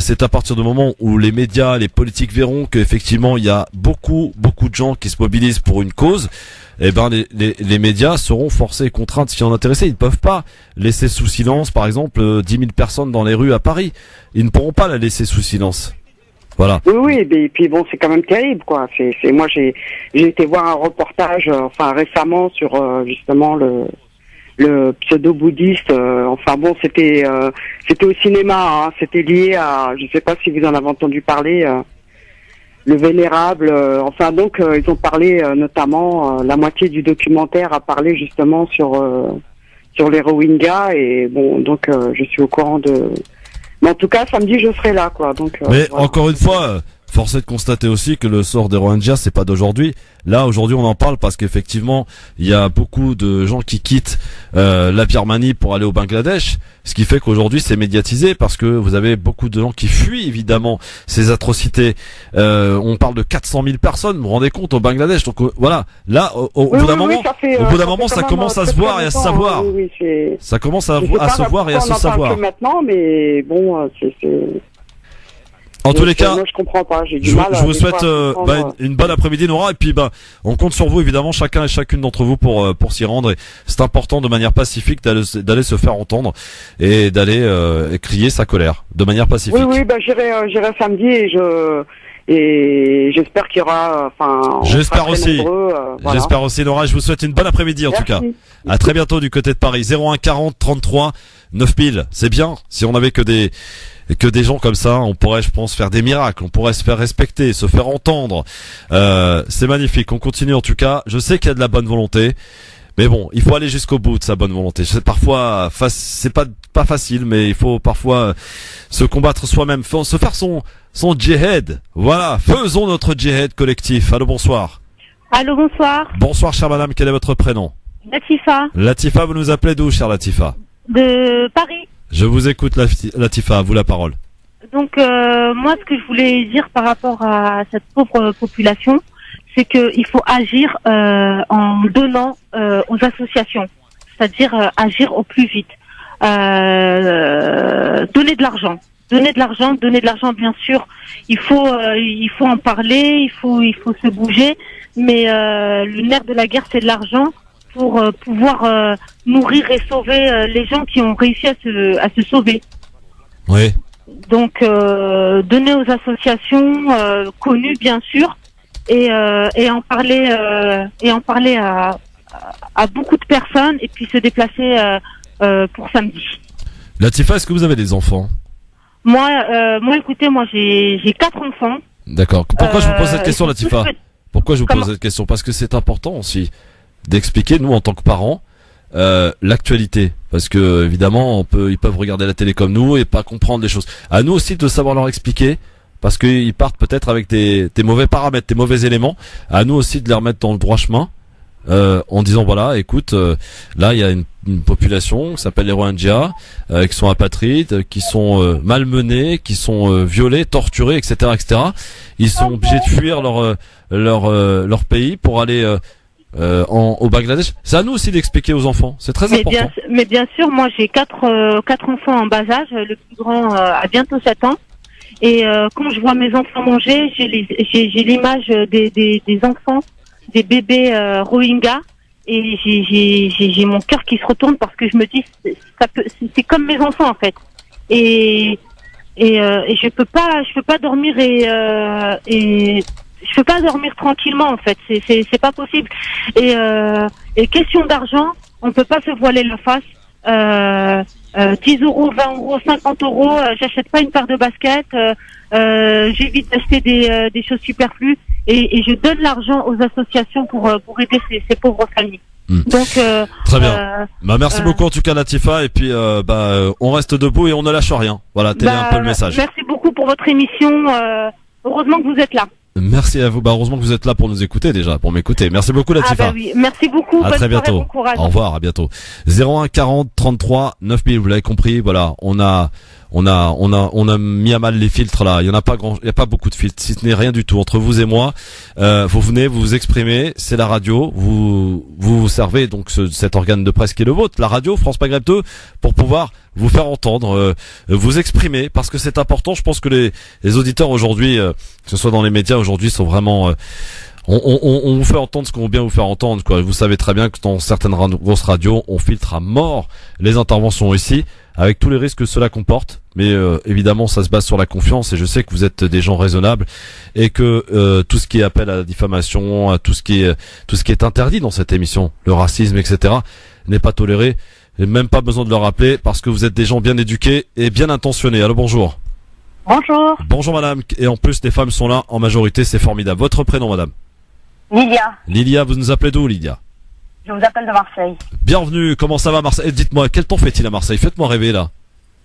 c'est à partir du moment où les médias, les politiques verront qu'effectivement, il y a beaucoup de gens qui se mobilisent pour une cause. Eh ben les médias seront forcés et contraints de s'y en intéresser. Ils ne peuvent pas laisser sous silence, par exemple, 10 000 personnes dans les rues à Paris. Ils ne pourront pas la laisser sous silence. Voilà. Oui, et puis bon, c'est quand même terrible, quoi. Moi, j'ai été voir un reportage, récemment sur justement le pseudo-bouddhiste. C'était au cinéma. Hein, c'était lié à, je sais pas si vous en avez entendu parler. Le vénérable, ils ont parlé notamment, la moitié du documentaire a parlé justement sur les Rohingyas et je suis au courant de. Mais en tout cas, samedi je serai là, quoi. Mais voilà. Encore une fois, force est de constater aussi que le sort des Rohingyas c'est pas d'aujourd'hui. Là aujourd'hui on en parle parce qu'effectivement il y a beaucoup de gens qui quittent la Birmanie pour aller au Bangladesh, ce qui fait qu'aujourd'hui c'est médiatisé parce que vous avez beaucoup de gens qui fuient évidemment ces atrocités. On parle de 400 000 personnes, vous vous rendez compte, au Bangladesh. Donc voilà, là au bout d'un moment ça commence à se voir et à se savoir. Ça commence à se voir et à se savoir. Maintenant, mais bon, c'est en tous les cas, moi, je comprends pas. J'ai du mal. Je vous souhaite une bonne après-midi, Nora, et puis on compte sur vous évidemment, chacun et chacune d'entre vous pour s'y rendre. Et c'est important de manière pacifique d'aller se faire entendre et d'aller crier sa colère de manière pacifique. Oui, j'irai samedi et j'espère qu'il y aura. J'espère aussi. J'espère aussi, Nora. Je vous souhaite une bonne après-midi en tout cas. À très bientôt du côté de Paris. 01 40 33 9000. C'est bien. Si on avait que des gens comme ça, on pourrait, je pense, faire des miracles, on pourrait se faire respecter, se faire entendre. C'est magnifique. On continue en tout cas. Je sais qu'il y a de la bonne volonté, mais bon, il faut aller jusqu'au bout de sa bonne volonté. Parfois, c'est pas facile, mais il faut parfois se combattre soi-même, se faire son djihad. Voilà, faisons notre djihad collectif. Allô, bonsoir. Allô, bonsoir. Bonsoir, chère madame. Quel est votre prénom? Latifa. Latifa, vous nous appelez d'où, chère Latifa? De Paris. Je vous écoute, Latifa, à vous la parole. Donc, moi, ce que je voulais dire par rapport à cette pauvre population, c'est qu'il faut agir en donnant aux associations, c'est-à-dire agir au plus vite. Donner de l'argent. Donner de l'argent, bien sûr. Il faut en parler, il faut se bouger, mais le nerf de la guerre, c'est de l'argent. pour pouvoir nourrir et sauver les gens qui ont réussi à se sauver. Oui. Donc donner aux associations connues bien sûr et en parler à beaucoup de personnes et puis se déplacer pour samedi. Latifa, est-ce que vous avez des enfants? Moi, écoutez, j'ai 4 enfants. D'accord. Pourquoi je vous pose cette question, Latifa? Pourquoi je vous pose cette question? Parce que c'est important aussi d'expliquer, nous, en tant que parents, l'actualité. Parce que, évidemment, ils peuvent regarder la télé comme nous et pas comprendre les choses. À nous aussi de savoir leur expliquer. Parce qu'ils partent peut-être avec des mauvais paramètres, des mauvais éléments. À nous aussi de les remettre dans le droit chemin. En disant voilà, écoute, là il y a une population qui s'appelle les Rohingyas, qui sont apatrides, qui sont malmenés, qui sont violés, torturés, etc., etc. Ils sont obligés de fuir leur pays pour aller au Bangladesh. C'est à nous aussi d'expliquer aux enfants. C'est très important. Mais bien sûr, moi j'ai quatre enfants en bas âge. Le plus grand a bientôt 7 ans. Et quand je vois mes enfants manger, j'ai l'image des enfants, des bébés Rohingyas, et j'ai mon cœur qui se retourne parce que je me dis c'est comme mes enfants en fait. Et je peux pas dormir et je peux pas dormir tranquillement en fait. C'est pas possible. Et question d'argent, on peut pas se voiler la face. 10 euros, 20 euros, 50 euros, j'achète pas une paire de baskets, j'évite d'acheter des choses superflues et je donne l'argent aux associations pour aider ces pauvres familles. Donc très bien. Merci beaucoup en tout cas Latifa, et puis on reste debout et on ne lâche rien. Voilà, télé un peu le message. Merci beaucoup pour votre émission. Heureusement que vous êtes là. Merci à vous. Heureusement que vous êtes là pour nous écouter déjà, pour m'écouter. Merci beaucoup Latifa. Oui. Merci beaucoup. À très bientôt. Bon courage. Au revoir, à bientôt. 01 40 33 9000. Vous l'avez compris. Voilà, on a mis à mal les filtres là. Il y a pas beaucoup de filtres, si ce n'est rien du tout entre vous et moi. Vous venez, vous vous exprimez, c'est la radio. Vous servez donc cet organe de presse qui est le vôtre, la radio France Maghreb 2, pour pouvoir vous faire entendre, vous exprimer, parce que c'est important. Je pense que les auditeurs aujourd'hui, que ce soit dans les médias aujourd'hui, sont vraiment on vous fait entendre ce qu'on veut bien vous faire entendre, quoi. Vous savez très bien que dans certaines grosses radios, on filtre à mort les interventions ici, avec tous les risques que cela comporte. Mais évidemment, ça se base sur la confiance, et je sais que vous êtes des gens raisonnables, et que tout ce qui est appel à la diffamation, tout ce qui est interdit dans cette émission, le racisme, etc., n'est pas toléré. Et même pas besoin de le rappeler, parce que vous êtes des gens bien éduqués et bien intentionnés. Allô, bonjour. Bonjour. Bonjour madame. Et en plus, les femmes sont là en majorité, c'est formidable. Votre prénom madame? Lilia. Lilia, vous nous appelez d'où Lilia? Je vous appelle de Marseille. Bienvenue, comment ça va Marseille? Dites-moi, quel temps fait-il à Marseille? Faites-moi rêver là.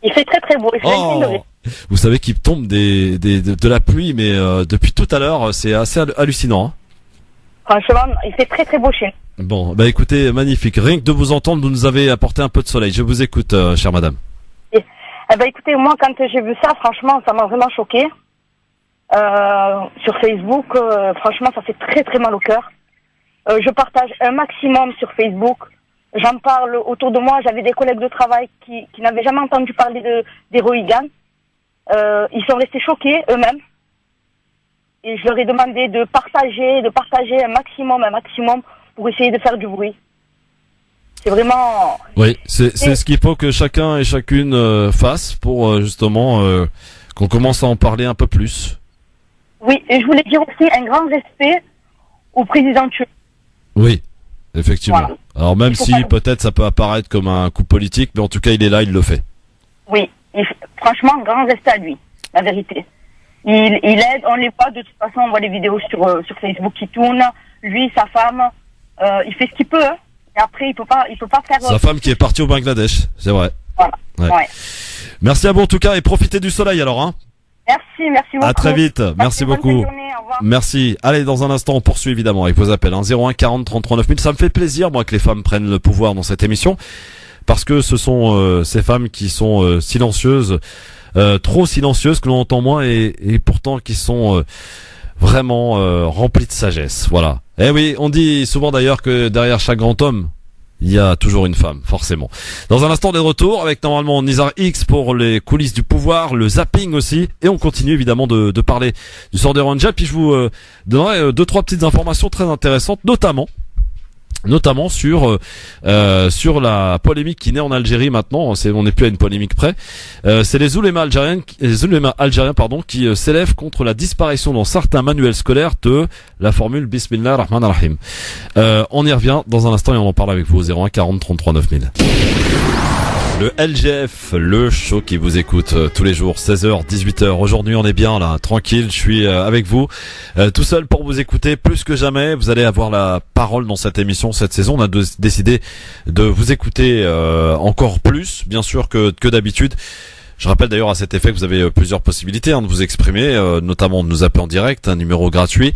Il fait très très beau, il fait 26 degrés. Vous savez qu'il tombe de la pluie, mais depuis tout à l'heure, c'est assez hallucinant. Hein. Franchement, il fait très très beau chez nous. Bon, bah écoutez, magnifique. Rien que de vous entendre, vous nous avez apporté un peu de soleil. Je vous écoute, chère madame. Écoutez, moi quand j'ai vu ça, franchement, ça m'a vraiment choqué. Sur Facebook, franchement, ça fait très très mal au cœur. Je partage un maximum sur Facebook. J'en parle autour de moi. J'avais des collègues de travail qui n'avaient jamais entendu parler des Rohingyas. Ils sont restés choqués eux-mêmes. Et je leur ai demandé de partager un maximum pour essayer de faire du bruit. C'est vraiment... Oui, c'est ce qu'il faut que chacun et chacune fasse pour justement qu'on commence à en parler un peu plus. Oui, et je voulais dire aussi un grand respect au président turc. Oui, effectivement. Voilà. Alors même si peut-être ça peut apparaître comme un coup politique, mais en tout cas il est là, il le fait. Oui, franchement, grand respect à lui, la vérité. Il aide, on les voit, de toute façon on voit les vidéos sur Facebook qui tournent. Lui, sa femme, il fait ce qu'il peut. Hein. Et après, il peut pas faire... Sa femme qui est partie au Bangladesh, c'est vrai. Voilà. Ouais. Merci à vous en tout cas, et profitez du soleil alors. Hein. Merci beaucoup. À très vite, merci beaucoup. Journée, au revoir. Merci. Allez, dans un instant, on poursuit évidemment avec vos appels. 01 40 33 9000. Ça me fait plaisir, moi, que les femmes prennent le pouvoir dans cette émission, parce que ce sont ces femmes qui sont silencieuses, trop silencieuses, que l'on entend moins, et pourtant qui sont vraiment remplies de sagesse. Voilà. Eh oui, on dit souvent d'ailleurs que derrière chaque grand homme, il y a toujours une femme, forcément. Dans un instant, des retours avec normalement Nizar X pour les coulisses du pouvoir, le zapping aussi, et on continue évidemment de parler du sort des Rohingyas. Puis je vous donnerai 2-3 petites informations très intéressantes, notamment notamment sur la polémique qui naît en Algérie maintenant. On n'est plus à une polémique près. C'est les oulémas algériens qui s'élèvent contre la disparition dans certains manuels scolaires de la formule Bismillah Rahman Rahim. On y revient dans un instant et on en parle avec vous au 01 40 33 9000. Le LGF, le show qui vous écoute tous les jours, 16h, 18h. Aujourd'hui, on est bien là, tranquille, je suis avec vous, tout seul pour vous écouter plus que jamais. Vous allez avoir la parole dans cette émission cette saison. On a décidé de vous écouter encore plus, bien sûr, que d'habitude. Je rappelle d'ailleurs à cet effet que vous avez plusieurs possibilités de vous exprimer, notamment de nous appeler en direct, un numéro gratuit,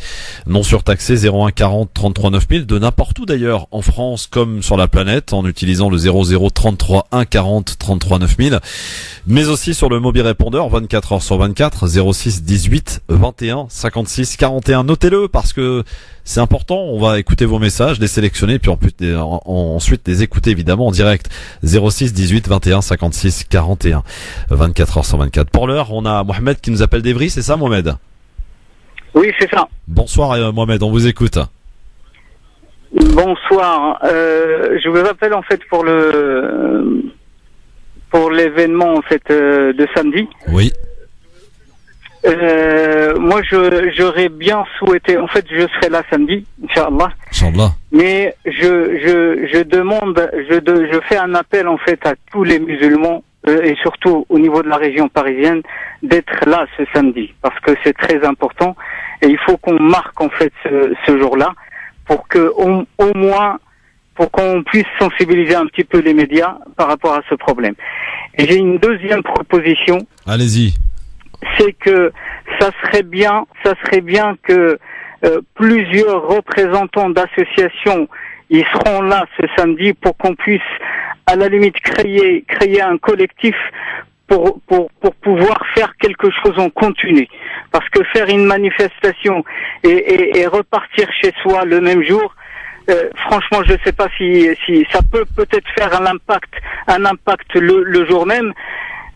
non surtaxé 01 40 33 9000, de n'importe où d'ailleurs, en France comme sur la planète, en utilisant le 00 33 1 40 33 9000, mais aussi sur le mobile répondeur 24 heures sur 24, 06 18 21 56 41. Notez-le parce que c'est important, on va écouter vos messages, les sélectionner, puis ensuite les écouter évidemment en direct. 06 18 21 56 41. 24 heures sur 24. Pour l'heure, on a Mohamed qui nous appelle d'Evry, c'est ça Mohamed? Oui, c'est ça. Bonsoir Mohamed, on vous écoute. Bonsoir. Je vous appelle en fait pour l'événement en fait de samedi. Oui. Moi, j'aurais bien souhaité. En fait, je serai là samedi, Inch'Allah. Inch'Allah. Mais je demande, je fais un appel en fait à tous les musulmans et surtout au niveau de la région parisienne d'être là ce samedi parce que c'est très important et il faut qu'on marque en fait ce jour-là pour que au moins pour qu'on puisse sensibiliser un petit peu les médias par rapport à ce problème. Et j'ai une deuxième proposition. Allez-y. C'est que ça serait bien que plusieurs représentants d'associations ils seront là ce samedi pour qu'on puisse à la limite créer un collectif pour pouvoir faire quelque chose en continu. Parce que faire une manifestation et repartir chez soi le même jour, franchement, je ne sais pas si ça peut peut-être faire un impact le jour même,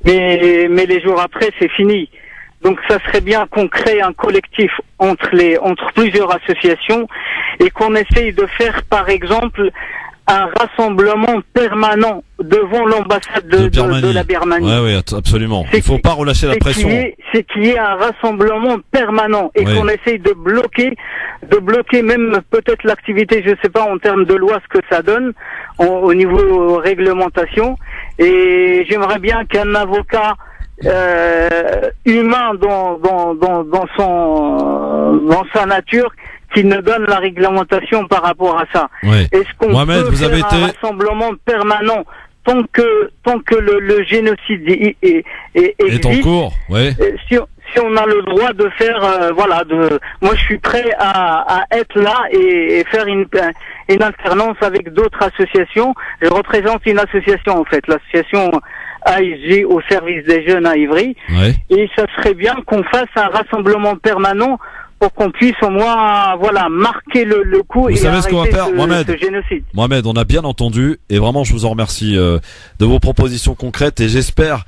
mais les jours après, c'est fini. Donc ça serait bien qu'on crée un collectif entre plusieurs associations et qu'on essaye de faire, par exemple, un rassemblement permanent devant l'ambassade de la Birmanie. Oui, absolument. Il faut pas relâcher la pression. C'est qu'il y ait un rassemblement permanent et qu'on essaye de bloquer même peut-être l'activité, je sais pas en termes de loi ce que ça donne au niveau réglementation. Et j'aimerais bien qu'un avocat humain dans sa nature qui ne donne la réglementation par rapport à ça. Oui. Est-ce qu'on Mohamed, peut faire un rassemblement permanent tant que le génocide est en cours, ouais. Si on a le droit de faire, moi je suis prêt à être là et faire une alternance avec d'autres associations. Je représente une association en fait, l'association ASG au service des jeunes à Ivry. Ouais. Et ça serait bien qu'on fasse un rassemblement permanent pour qu'on puisse au moins marquer le coup. Vous et savez ce qu'on va faire, Mohamed? Ce génocide. Mohamed, on a bien entendu et vraiment je vous en remercie de vos propositions concrètes et j'espère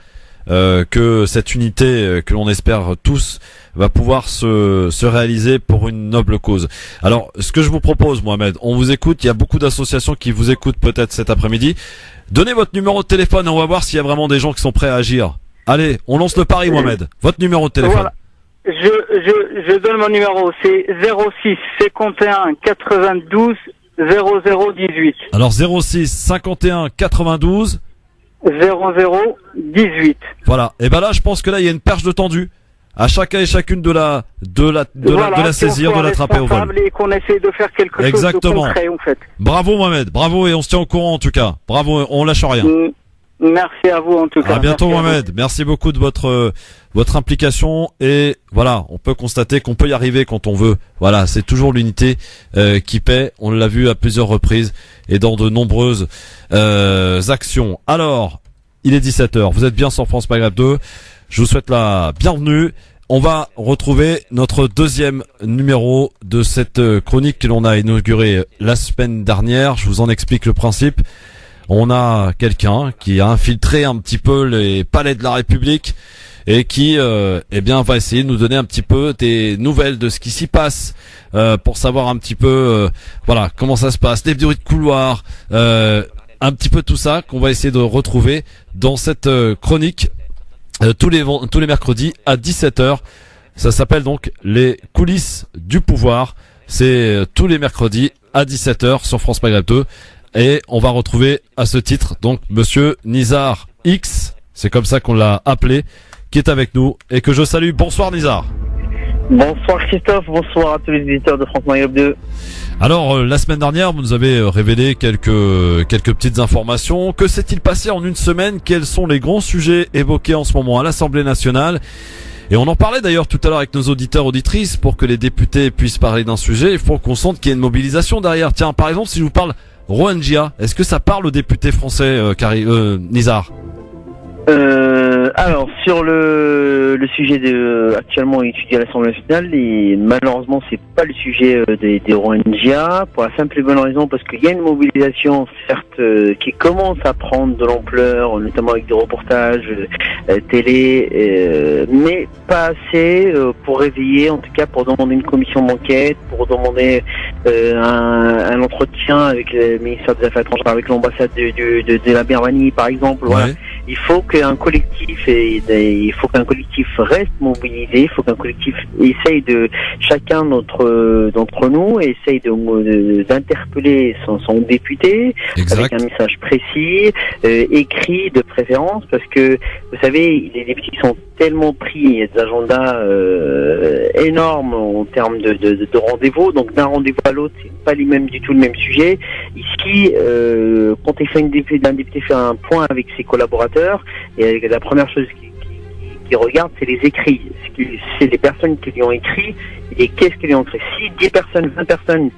que cette unité que l'on espère tous va pouvoir se réaliser pour une noble cause. Alors, ce que je vous propose, Mohamed, on vous écoute, il y a beaucoup d'associations qui vous écoutent peut-être cet après-midi. Donnez votre numéro de téléphone et on va voir s'il y a vraiment des gens qui sont prêts à agir. Allez, on lance le pari, Mohamed. Votre numéro de téléphone. Voilà. Je donne mon numéro, c'est 06 51 92 0018. Alors 06 51 92 0018. Voilà. Et ben là, je pense que là, il y a une perche de tendu. À chacun et chacune de la saisir, de l'attraper au vol. Et qu'on essaie de faire quelque chose de concret, en fait. Bravo, Mohamed. Bravo, et on se tient au courant, en tout cas. Bravo, on lâche rien. Merci à vous, en tout cas. À bientôt, Mohamed. Merci beaucoup de votre implication. Et voilà, on peut constater qu'on peut y arriver quand on veut. Voilà, c'est toujours l'unité qui paie. On l'a vu à plusieurs reprises et dans de nombreuses actions. Alors, il est 17h. Vous êtes bien sur France Maghreb 2. Je vous souhaite la bienvenue. On va retrouver notre deuxième numéro de cette chronique que l'on a inaugurée la semaine dernière. Je vous en explique le principe. On a quelqu'un qui a infiltré un petit peu les palais de la République et qui va essayer de nous donner un petit peu des nouvelles de ce qui s'y passe, pour savoir un petit peu comment ça se passe, des bruits de couloir, un petit peu tout ça qu'on va essayer de retrouver dans cette chronique tous les mercredis à 17h. Ça s'appelle donc les coulisses du pouvoir. C'est tous les mercredis à 17h sur France Maghreb 2. Et on va retrouver à ce titre donc Monsieur Nizar X, c'est comme ça qu'on l'a appelé, qui est avec nous et que je salue. Bonsoir Nizar. Bonsoir Christophe, bonsoir à tous les visiteurs de France Maghreb 2. Alors la semaine dernière vous nous avez révélé quelques petites informations. Que s'est-il passé en une semaine? Quels sont les grands sujets évoqués en ce moment à l'Assemblée nationale? Et on en parlait d'ailleurs tout à l'heure avec nos auditeurs auditrices. Pour que les députés puissent parler d'un sujet, il faut qu'on sente qu'il y ait une mobilisation derrière. Tiens, par exemple, si je vous parle Rohingya, est-ce que ça parle aux députés français, Nizar? Alors sur le sujet actuellement étudié à l'Assemblée nationale, et malheureusement c'est pas le sujet des Rohingyas, pour la simple et bonne raison parce qu'il y a une mobilisation certes qui commence à prendre de l'ampleur, notamment avec des reportages télé, mais pas assez pour réveiller, en tout cas pour demander une commission d'enquête, pour demander un entretien avec le ministère des Affaires étrangères, avec l'ambassade de la Birmanie par exemple. Voilà. Il faut qu'un collectif reste mobilisé, il faut qu'un collectif essaye chacun d'entre nous essaye d'interpeller son député. Exact. Avec un message précis, écrit de préférence, parce que vous savez, les députés sont tellement pris, il y a des agendas énormes en termes de rendez-vous, donc d'un rendez-vous à l'autre, c'est pas du tout le même sujet. Ici, quand un député fait un point avec ses collaborateurs, et la première chose qu'il regarde, c'est les écrits, c'est les personnes qui lui ont écrit et qu'est-ce qu'ils lui ont écrit. Si 10 personnes, 20 personnes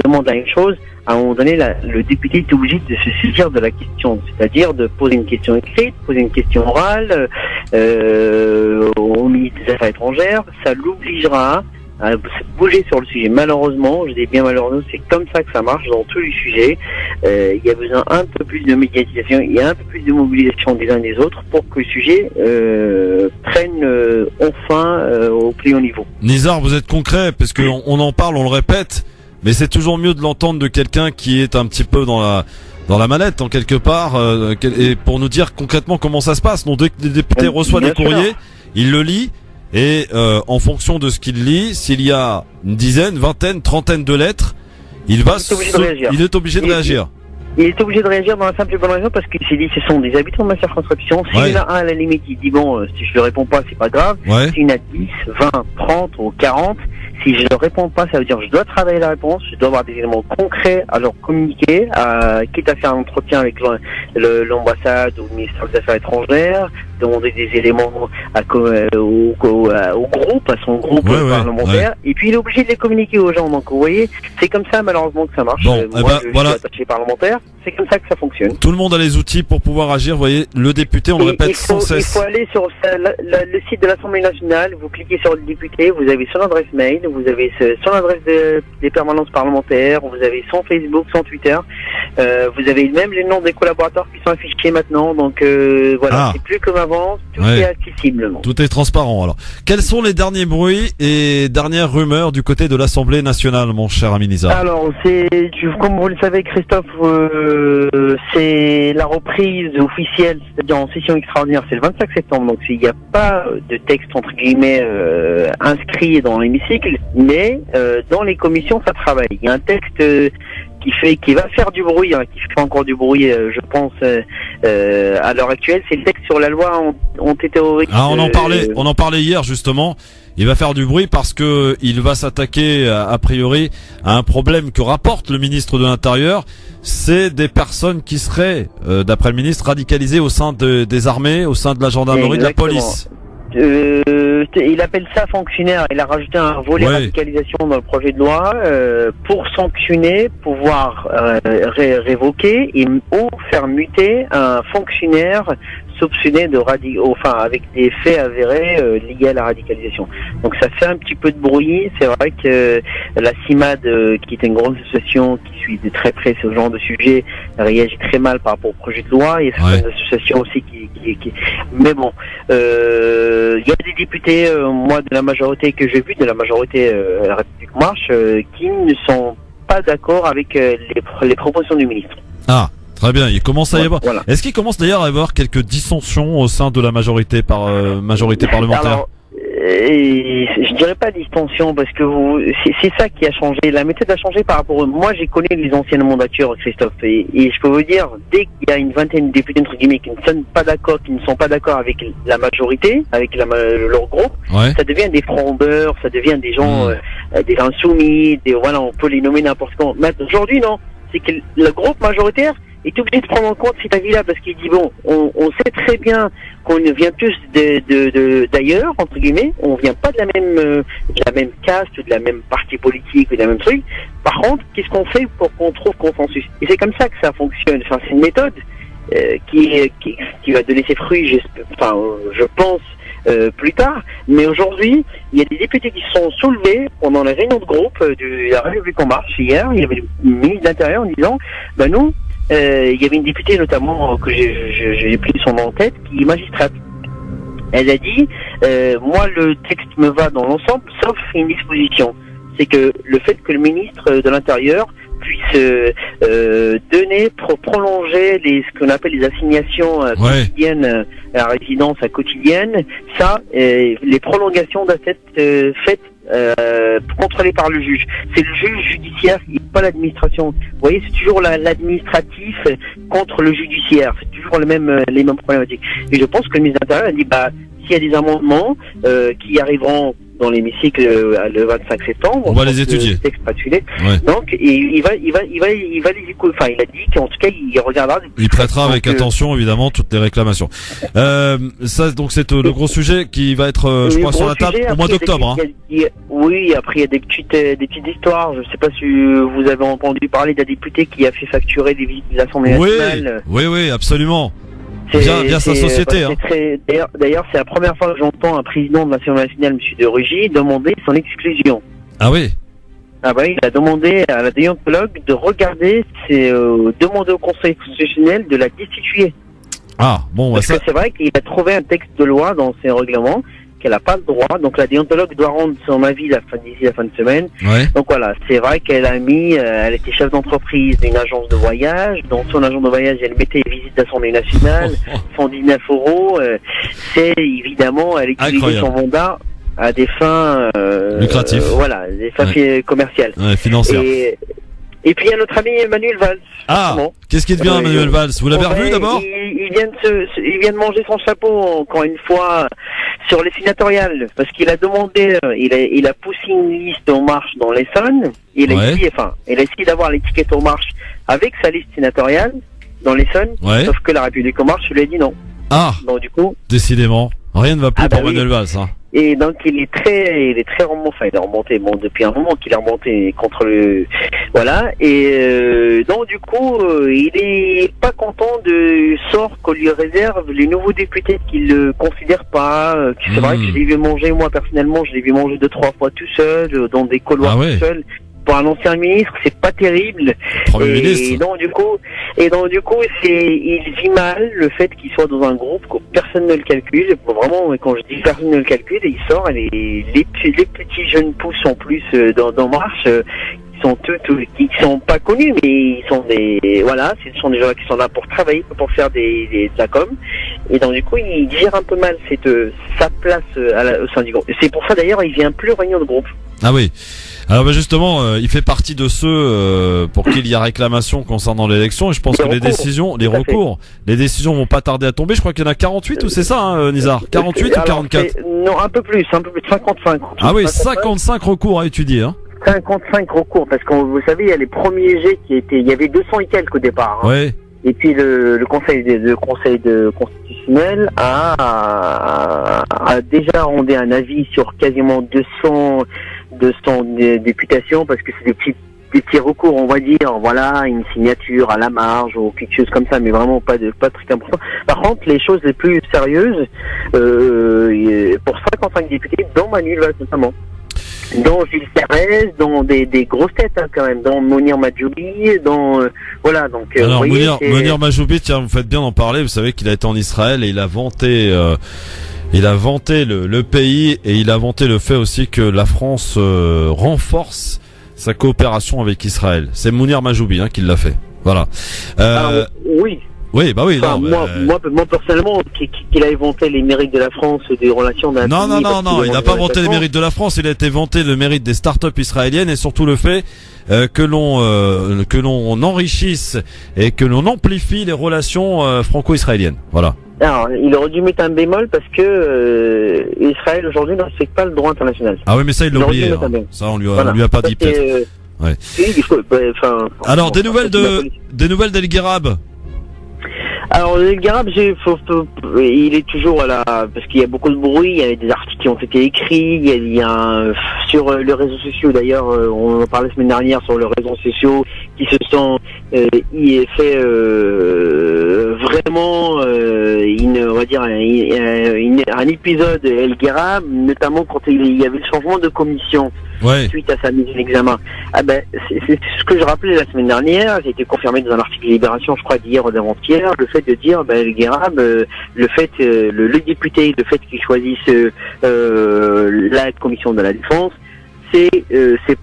demandent la même chose, à un moment donné, le député est obligé de se saisir de la question, c'est-à-dire de poser une question écrite, poser une question orale au ministre des Affaires étrangères. Ça l'obligera à bouger sur le sujet. Malheureusement, je dis bien malheureusement, c'est comme ça que ça marche dans tous les sujets. Il y a besoin un peu plus de médiatisation, il y a un peu plus de mobilisation des uns des autres pour que le sujet prenne enfin au plus haut niveau. Nizar, vous êtes concret, parce qu'on en parle, on le répète, mais c'est toujours mieux de l'entendre de quelqu'un qui est un petit peu dans la manette, en quelque part, et pour nous dire concrètement comment ça se passe. Donc, dès que le député reçoit des courriers, il le lit, et en fonction de ce qu'il lit, s'il y a une dizaine, vingtaine, trentaine de lettres, il est obligé de réagir. Il est obligé de réagir dans la simple et bonne raison parce qu'il s'est dit ce sont des habitants de ma circonscription. S'il y en a un à la limite, il dit bon, si je ne réponds pas, c'est pas grave. S'il y en a 10, 20, 30 ou 40, si je ne réponds pas, ça veut dire que je dois travailler la réponse, je dois avoir des éléments concrets à leur communiquer, quitte à faire un entretien avec l'ambassade ou le ministère des Affaires étrangères, demander des éléments au groupe, à son groupe parlementaire, et puis il est obligé de les communiquer aux gens. Donc vous voyez, c'est comme ça malheureusement que ça marche. Bon, moi je suis attaché parlementaire, c'est comme ça que ça fonctionne. Tout le monde a les outils pour pouvoir agir, vous voyez, le député, on le répète sans cesse. Il faut aller sur le site de l'Assemblée nationale, vous cliquez sur le député, vous avez son adresse mail, vous avez son adresse des permanences parlementaires, vous avez son Facebook, son Twitter, vous avez même les noms des collaborateurs qui sont affichés maintenant, donc voilà, c'est plus comme avant, tout est accessible. Tout est transparent. Alors, quels sont les derniers bruits et dernières rumeurs du côté de l'Assemblée nationale, mon cher ami Nizar? Alors, comme vous le savez, Christophe, c'est la reprise officielle, c'est-à-dire en session extraordinaire, c'est le 25 septembre, donc il n'y a pas de texte entre guillemets inscrit dans l'hémicycle, mais dans les commissions ça travaille. Il y a un texte qui va faire du bruit, qui fait encore du bruit, je pense, à l'heure actuelle, c'est le texte sur la loi antiterroriste. On en parlait hier justement. Il va faire du bruit parce que il va s'attaquer a priori à un problème que rapporte le ministre de l'Intérieur. C'est des personnes qui seraient, d'après le ministre, radicalisées au sein des armées, au sein de la gendarmerie, de la police. Il appelle ça fonctionnaire. Il a rajouté un volet radicalisation dans le projet de loi pour sanctionner, pouvoir révoquer ou faire muter un fonctionnaire soupçonnés avec des faits avérés liés à la radicalisation. Donc ça fait un petit peu de bruit. C'est vrai que la CIMAD, qui est une grande association qui suit de très près ce genre de sujet, réagit très mal par rapport au projet de loi. Il y a certaines associations aussi qui... Mais bon, il y a des députés, moi de la majorité que j'ai vu, de la majorité La République En Marche, qui ne sont pas d'accord avec les propositions du ministre. Ah, très bien. Il commence à y avoir. Voilà. Est-ce qu'il commence d'ailleurs à y avoir quelques dissensions au sein de la majorité parlementaire? Alors, je dirais pas distinction parce que c'est ça qui a changé. La méthode a changé par rapport. Moi, j'ai connu les anciennes mandatures, Christophe, et je peux vous dire, dès qu'il y a une vingtaine de députés entre guillemets qui ne sont pas d'accord avec la majorité, avec leur groupe, ça devient des frondeurs, ça devient des gens, des insoumis, on peut les nommer n'importe comment. Maintenant, aujourd'hui, non, c'est que le groupe majoritaire est obligé de prendre en compte cet avis-là parce qu'il dit on sait très bien qu'on vient tous d'ailleurs, entre guillemets, on vient pas de la même caste, de la même parti politique, de la même truc. Par contre, qu'est-ce qu'on fait pour qu'on trouve consensus? Et c'est comme ça que ça fonctionne. Enfin, c'est une méthode qui va donner ses fruits, je pense, plus tard. Mais aujourd'hui, il y a des députés qui se sont soulevés pendant la réunion de groupe de la République En Marche hier. Il y avait le ministre de l'Intérieur en disant, nous, il y avait une députée notamment que j'ai pris son nom en tête, qui est magistrate. Elle a dit, moi le texte me va dans l'ensemble, sauf une disposition. C'est que le fait que le ministre de l'Intérieur puisse prolonger ce qu'on appelle les assignations quotidiennes à la résidence quotidienne, ça, les prolongations doivent être faites contrôlé par le juge. C'est le juge judiciaire et pas l'administration. Vous voyez, c'est toujours l'administratif contre le judiciaire. C'est toujours les mêmes problématiques. Et je pense que le ministre de l'Intérieur a dit, s'il y a des amendements qui arriveront dans l'hémicycle le 25 septembre, on va les étudier. Donc, il va les écouter. Enfin, il a dit qu'en tout cas, il regardera. Il prêtera avec attention, évidemment, toutes les réclamations. Ça, donc, c'est le gros sujet qui va être, je crois, sur la table au mois d'octobre. Oui, après, il y a des petites histoires. Je ne sais pas si vous avez entendu parler d'un député qui a fait facturer des visites de l'Assemblée nationale. Oui, absolument. Via sa société. D'ailleurs, c'est la première fois que j'entends un président de l'Assemblée nationale, M. de Rugy, demander son exclusion. Ah oui. Ah bah, il a demandé à la déontologue de regarder, demander au Conseil constitutionnel de la destituer. Ah bon, parce que c'est vrai qu'il a trouvé un texte de loi dans ses règlements qu'elle n'a pas le droit. Donc la déontologue doit rendre son avis d'ici la fin de semaine. Donc voilà, c'est vrai qu'elle a elle était chef d'entreprise d'une agence de voyage. Dans son agence de voyage, elle mettait les visites d'Assemblée nationale, 119 €. C'est évidemment, elle utilisait son mandat à des fins lucratives. Des fins commerciales. Financières. Et puis il y a notre ami Manuel Valls. Ah, qu'est-ce qui devient Manuel Valls? Vous l'avez revu d'abord? Il vient de manger son chapeau encore une fois sur les sénatoriales parce qu'il a demandé, il a poussé une liste En Marche dans l'Essonne. Il a essayé d'avoir l'étiquette En Marche avec sa liste sénatoriale dans l'Essonne. Sauf que la République En Marche lui a dit non. Ah. Donc du coup, décidément, rien ne va plus pour Manuel Valls. Hein. Et donc il est très remonté. Enfin, il est remonté depuis un moment qu'il est remonté contre le Et donc du coup, il est pas content du sort qu'on lui réserve les nouveaux députés qui le considèrent pas. C'est vrai que je l'ai vu manger, moi personnellement, je l'ai vu manger 2-3 fois tout seul dans des couloirs tout seul. Pour un ancien ministre, c'est pas terrible. Et donc du coup, il vit mal le fait qu'il soit dans un groupe que personne ne le calcule. Vraiment, quand je dis personne ne le calcule, il sort, les petits jeunes pousses en plus dans Marche, qui sont pas connus, mais ils sont ce sont des gens qui sont là pour travailler, pour faire de la com. Et donc du coup, il gère un peu mal sa place au sein du groupe. C'est pour ça d'ailleurs, il vient plus réunion de groupe. Ah oui. Alors justement, il fait partie de ceux pour qui il y a réclamation concernant l'élection, et je pense que les décisions vont pas tarder à tomber. Je crois qu'il y en a 48 ou c'est ça, Nizar? 48 ou 44? Non, un peu plus, 55. Ah oui, 55 recours à étudier, hein. 55 recours, parce que vous savez, il y a les premiers jets il y avait 200 et quelques au départ. Ouais. Et puis le conseil constitutionnel a déjà rendu un avis sur quasiment 200 députations, parce que c'est des petites petits recours, on va dire, voilà, une signature à la marge ou quelque chose comme ça, mais vraiment pas de truc important. Par contre, les choses les plus sérieuses, pour 55 députés, dont Manuel Valls notamment, dont Gilles Carrez, dont des grosses têtes quand même, dont Mounir Majoubi, voilà, donc. Alors Mounir Majoubi, tiens, vous faites bien d'en parler. Vous savez qu'il a été en Israël et il a vanté le pays et il a vanté le fait aussi que la France renforce sa coopération avec Israël. C'est Mounir Majoubi qui l'a fait. Voilà. Alors, oui. Oui, bah oui. Enfin, moi personnellement, qu'il a inventé les mérites de la France, des relations d'un pays. Non, il n'a pas vanté les mérites de la France. Il a été vanté le mérite des startups israéliennes et surtout le fait que l'on enrichisse et que l'on amplifie les relations franco-israéliennes. Voilà. Alors, il aurait dû mettre un bémol parce que Israël aujourd'hui ne respecte pas le droit international. Ah oui, mais ça il l'a oublié. Ça on lui a pas dit peut-être. Ouais. Alors des nouvelles d'El Guerab. Alors El Guerab, il est toujours parce qu'il y a beaucoup de bruit, il y a des articles qui ont été écrits, il y a sur les réseaux sociaux d'ailleurs, on en parlait la semaine dernière sur les réseaux sociaux qui se sont fait vraiment on va dire un épisode El Guerab, notamment quand il y avait le changement de commission. Ouais. Suite à sa mise en examen. C'est ce que je rappelais la semaine dernière, j'ai été confirmé dans un article de Libération, je crois d'hier ou d'avant-hier, le fait de dire, El Guerab, le fait, le député, le fait qu'il choisisse la commission de la défense, c'est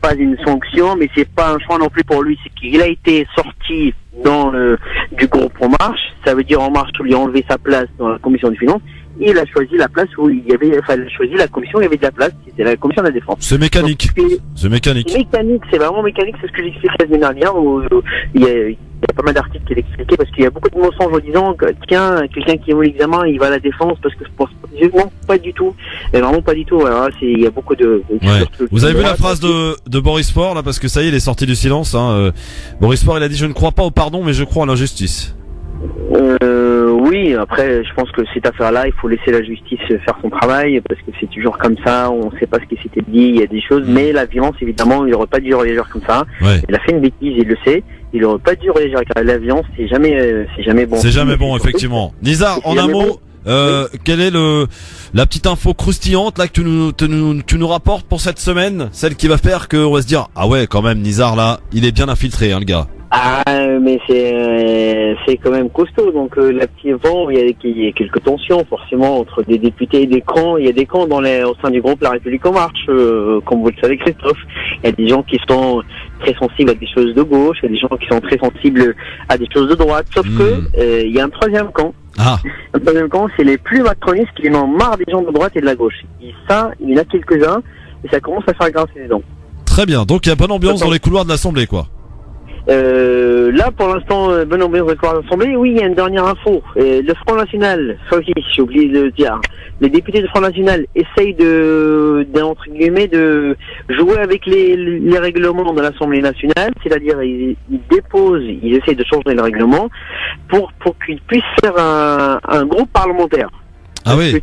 pas une sanction, mais c'est pas un choix non plus pour lui, c'est qu'il a été sorti du groupe En Marche, ça veut dire En Marche lui a enlevé sa place dans la commission des finances. Il a choisi la place où il a choisi la commission où il y avait de la place, c'était la commission de la défense. C'est mécanique. C'est mécanique. C'est vraiment mécanique, c'est ce que j'expliquais la semaine dernière où il y a pas mal d'articles qui l'expliquaient parce qu'il y a beaucoup de mensonges en disant que tiens, quelqu'un qui est au l'examen, il va à la défense parce que non, pas du tout. Et vraiment pas du tout. Alors, il y a beaucoup de Vous avez vu la phrase de Boris Faure là, parce que ça y est, il est sorti du silence. Boris Faure, il a dit je ne crois pas au pardon, mais je crois à l'injustice. Oui, après, je pense que cette affaire-là, il faut laisser la justice faire son travail, parce que c'est toujours comme ça, on ne sait pas ce qui s'était dit, il y a des choses, mais la violence, évidemment, il n'aurait pas dû réagir comme ça. Ouais. Il a fait une bêtise, il le sait, il n'aurait pas dû réagir avec la violence, c'est jamais bon. C'est jamais bon, effectivement. Nizar, en un mot, quelle est la petite info croustillante là que tu nous rapportes pour cette semaine, celle qui va faire qu'on va se dire, ah ouais, quand même, Nizar, là, il est bien infiltré, le gars. Ah, mais c'est quand même costaud. Donc la petite vent, il y a quelques tensions forcément entre des députés et des camps. Il y a des camps au sein du groupe La République En Marche, comme vous le savez, Christophe. Il y a des gens qui sont très sensibles à des choses de gauche, il y a des gens qui sont très sensibles à des choses de droite. Sauf que il y a un troisième camp. Ah. Un troisième camp, c'est les plus macronistes qui en ont marre des gens de droite et de la gauche. Et ça, il y en a quelques-uns et ça commence à faire grincer les dents. Très bien. Donc il y a bonne ambiance dans les couloirs de l'Assemblée, quoi. Là, pour l'instant, bonne ambiance de l'Assemblée. Oui, il y a une dernière info. Le Front National, ça aussi, j'ai oublié de dire. Les députés du Front National essayent entre guillemets, de jouer avec les règlements de l'Assemblée nationale. C'est-à-dire, ils essayent de changer le règlement pour qu'ils puissent faire un groupe parlementaire. Ah oui.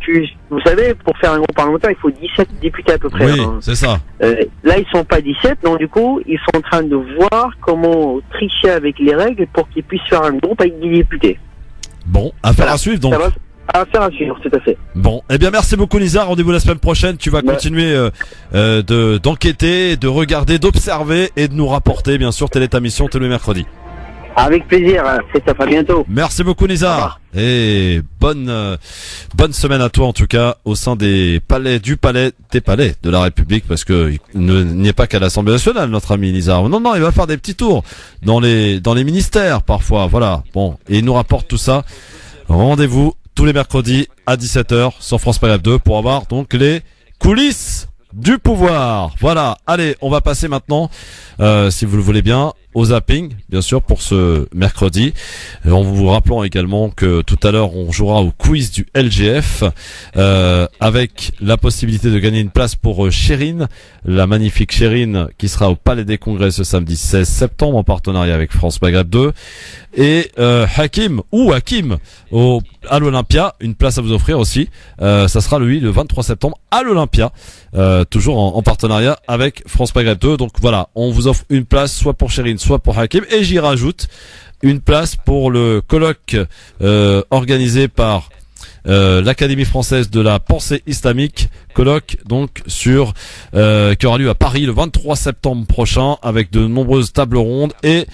Vous savez, pour faire un groupe parlementaire, il faut 17 députés à peu près. Oui, c'est ça. Là, ils sont pas 17, donc du coup, ils sont en train de voir comment tricher avec les règles pour qu'ils puissent faire un groupe avec 10 députés. Bon, affaire à suivre donc. Affaire à suivre, tout à fait. Bon, eh bien merci beaucoup Nizar, rendez-vous la semaine prochaine. Tu vas continuer d'enquêter, de regarder, d'observer et de nous rapporter, bien sûr, telle est ta mission tous les mercredis. Avec plaisir, Christophe, à bientôt. Merci beaucoup Nizar. Et bonne semaine à toi en tout cas au sein des palais de la République, parce que il n'y est pas qu'à l'Assemblée nationale notre ami Nizar. Non, il va faire des petits tours dans les ministères parfois, voilà. Bon, et il nous rapporte tout ça. Rendez-vous tous les mercredis à 17h sur France Pagave 2 pour avoir donc les coulisses du pouvoir. Voilà, allez, on va passer maintenant, si vous le voulez bien, au zapping, bien sûr, pour ce mercredi. En vous rappelant également que tout à l'heure, on jouera au quiz du LGF, avec la possibilité de gagner une place pour Chérine, la magnifique Chérine, qui sera au Palais des Congrès ce samedi 16 septembre en partenariat avec France Maghreb 2. Et Hakim à l'Olympia, une place à vous offrir aussi. Ça sera le 23 septembre à l'Olympia, toujours en partenariat avec France Maghreb 2. Donc voilà, on vous offre une place soit pour Chérine, soit pour Hakim, et j'y rajoute une place pour le colloque organisé par l'Académie française de la pensée islamique, colloque donc qui aura lieu à Paris le 23 septembre prochain, avec de nombreuses tables rondes et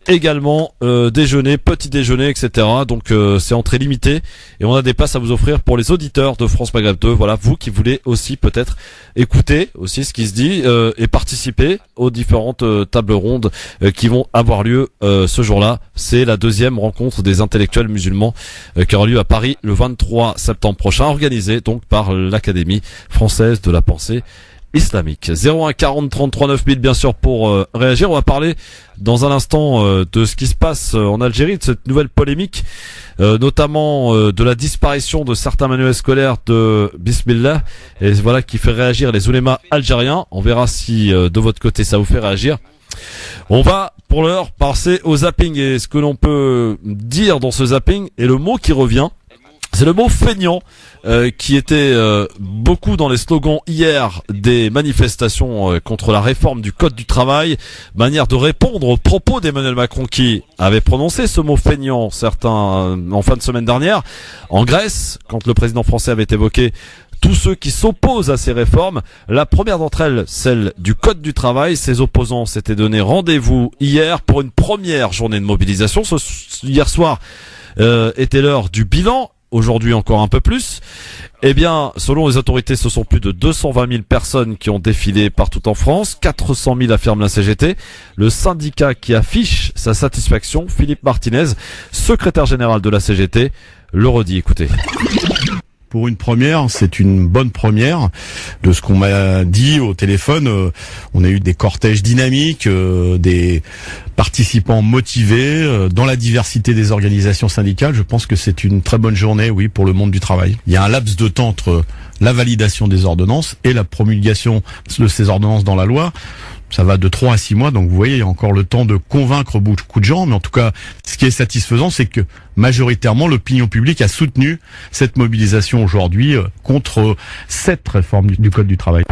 également déjeuner, petit déjeuner, etc. Donc c'est entrée limitée et on a des places à vous offrir pour les auditeurs de France Maghreb 2. Voilà, vous qui voulez aussi peut-être écouter aussi ce qui se dit et participer aux différentes tables rondes qui vont avoir lieu ce jour-là. C'est la deuxième rencontre des intellectuels musulmans qui aura lieu à Paris le 23 septembre prochain, organisée donc par l'Académie française de la pensée islamique. 01 40 33 9000 bien sûr pour réagir. On va parler dans un instant de ce qui se passe en Algérie, de cette nouvelle polémique, notamment de la disparition de certains manuels scolaires de Bismillah, et voilà qui fait réagir les oulémas algériens. On verra si de votre côté ça vous fait réagir. On va pour l'heure passer au zapping, et ce que l'on peut dire dans ce zapping et le mot qui revient, c'est le mot feignant, qui était beaucoup dans les slogans hier des manifestations contre la réforme du Code du travail, manière de répondre aux propos d'Emmanuel Macron qui avait prononcé ce mot feignant, certains en fin de semaine dernière, en Grèce, quand le président français avait évoqué tous ceux qui s'opposent à ces réformes. La première d'entre elles, celle du Code du travail. Ses opposants s'étaient donné rendez-vous hier pour une première journée de mobilisation. Hier soir était l'heure du bilan. Aujourd'hui encore un peu plus. Eh bien, selon les autorités, ce sont plus de 220 000 personnes qui ont défilé partout en France. 400 000 affirme la CGT. Le syndicat qui affiche sa satisfaction, Philippe Martinez, secrétaire général de la CGT, le redit. Écoutez. Pour une première, c'est une bonne première. De ce qu'on m'a dit au téléphone, on a eu des cortèges dynamiques, des participants motivés, dans la diversité des organisations syndicales. Je pense que c'est une très bonne journée, oui, pour le monde du travail. Il y a un laps de temps entre la validation des ordonnances et la promulgation de ces ordonnances dans la loi. Ça va de 3 à 6 mois, donc vous voyez, il y a encore le temps de convaincre beaucoup de gens. Mais en tout cas, ce qui est satisfaisant, c'est que majoritairement, l'opinion publique a soutenu cette mobilisation aujourd'hui contre cette réforme du Code du travail.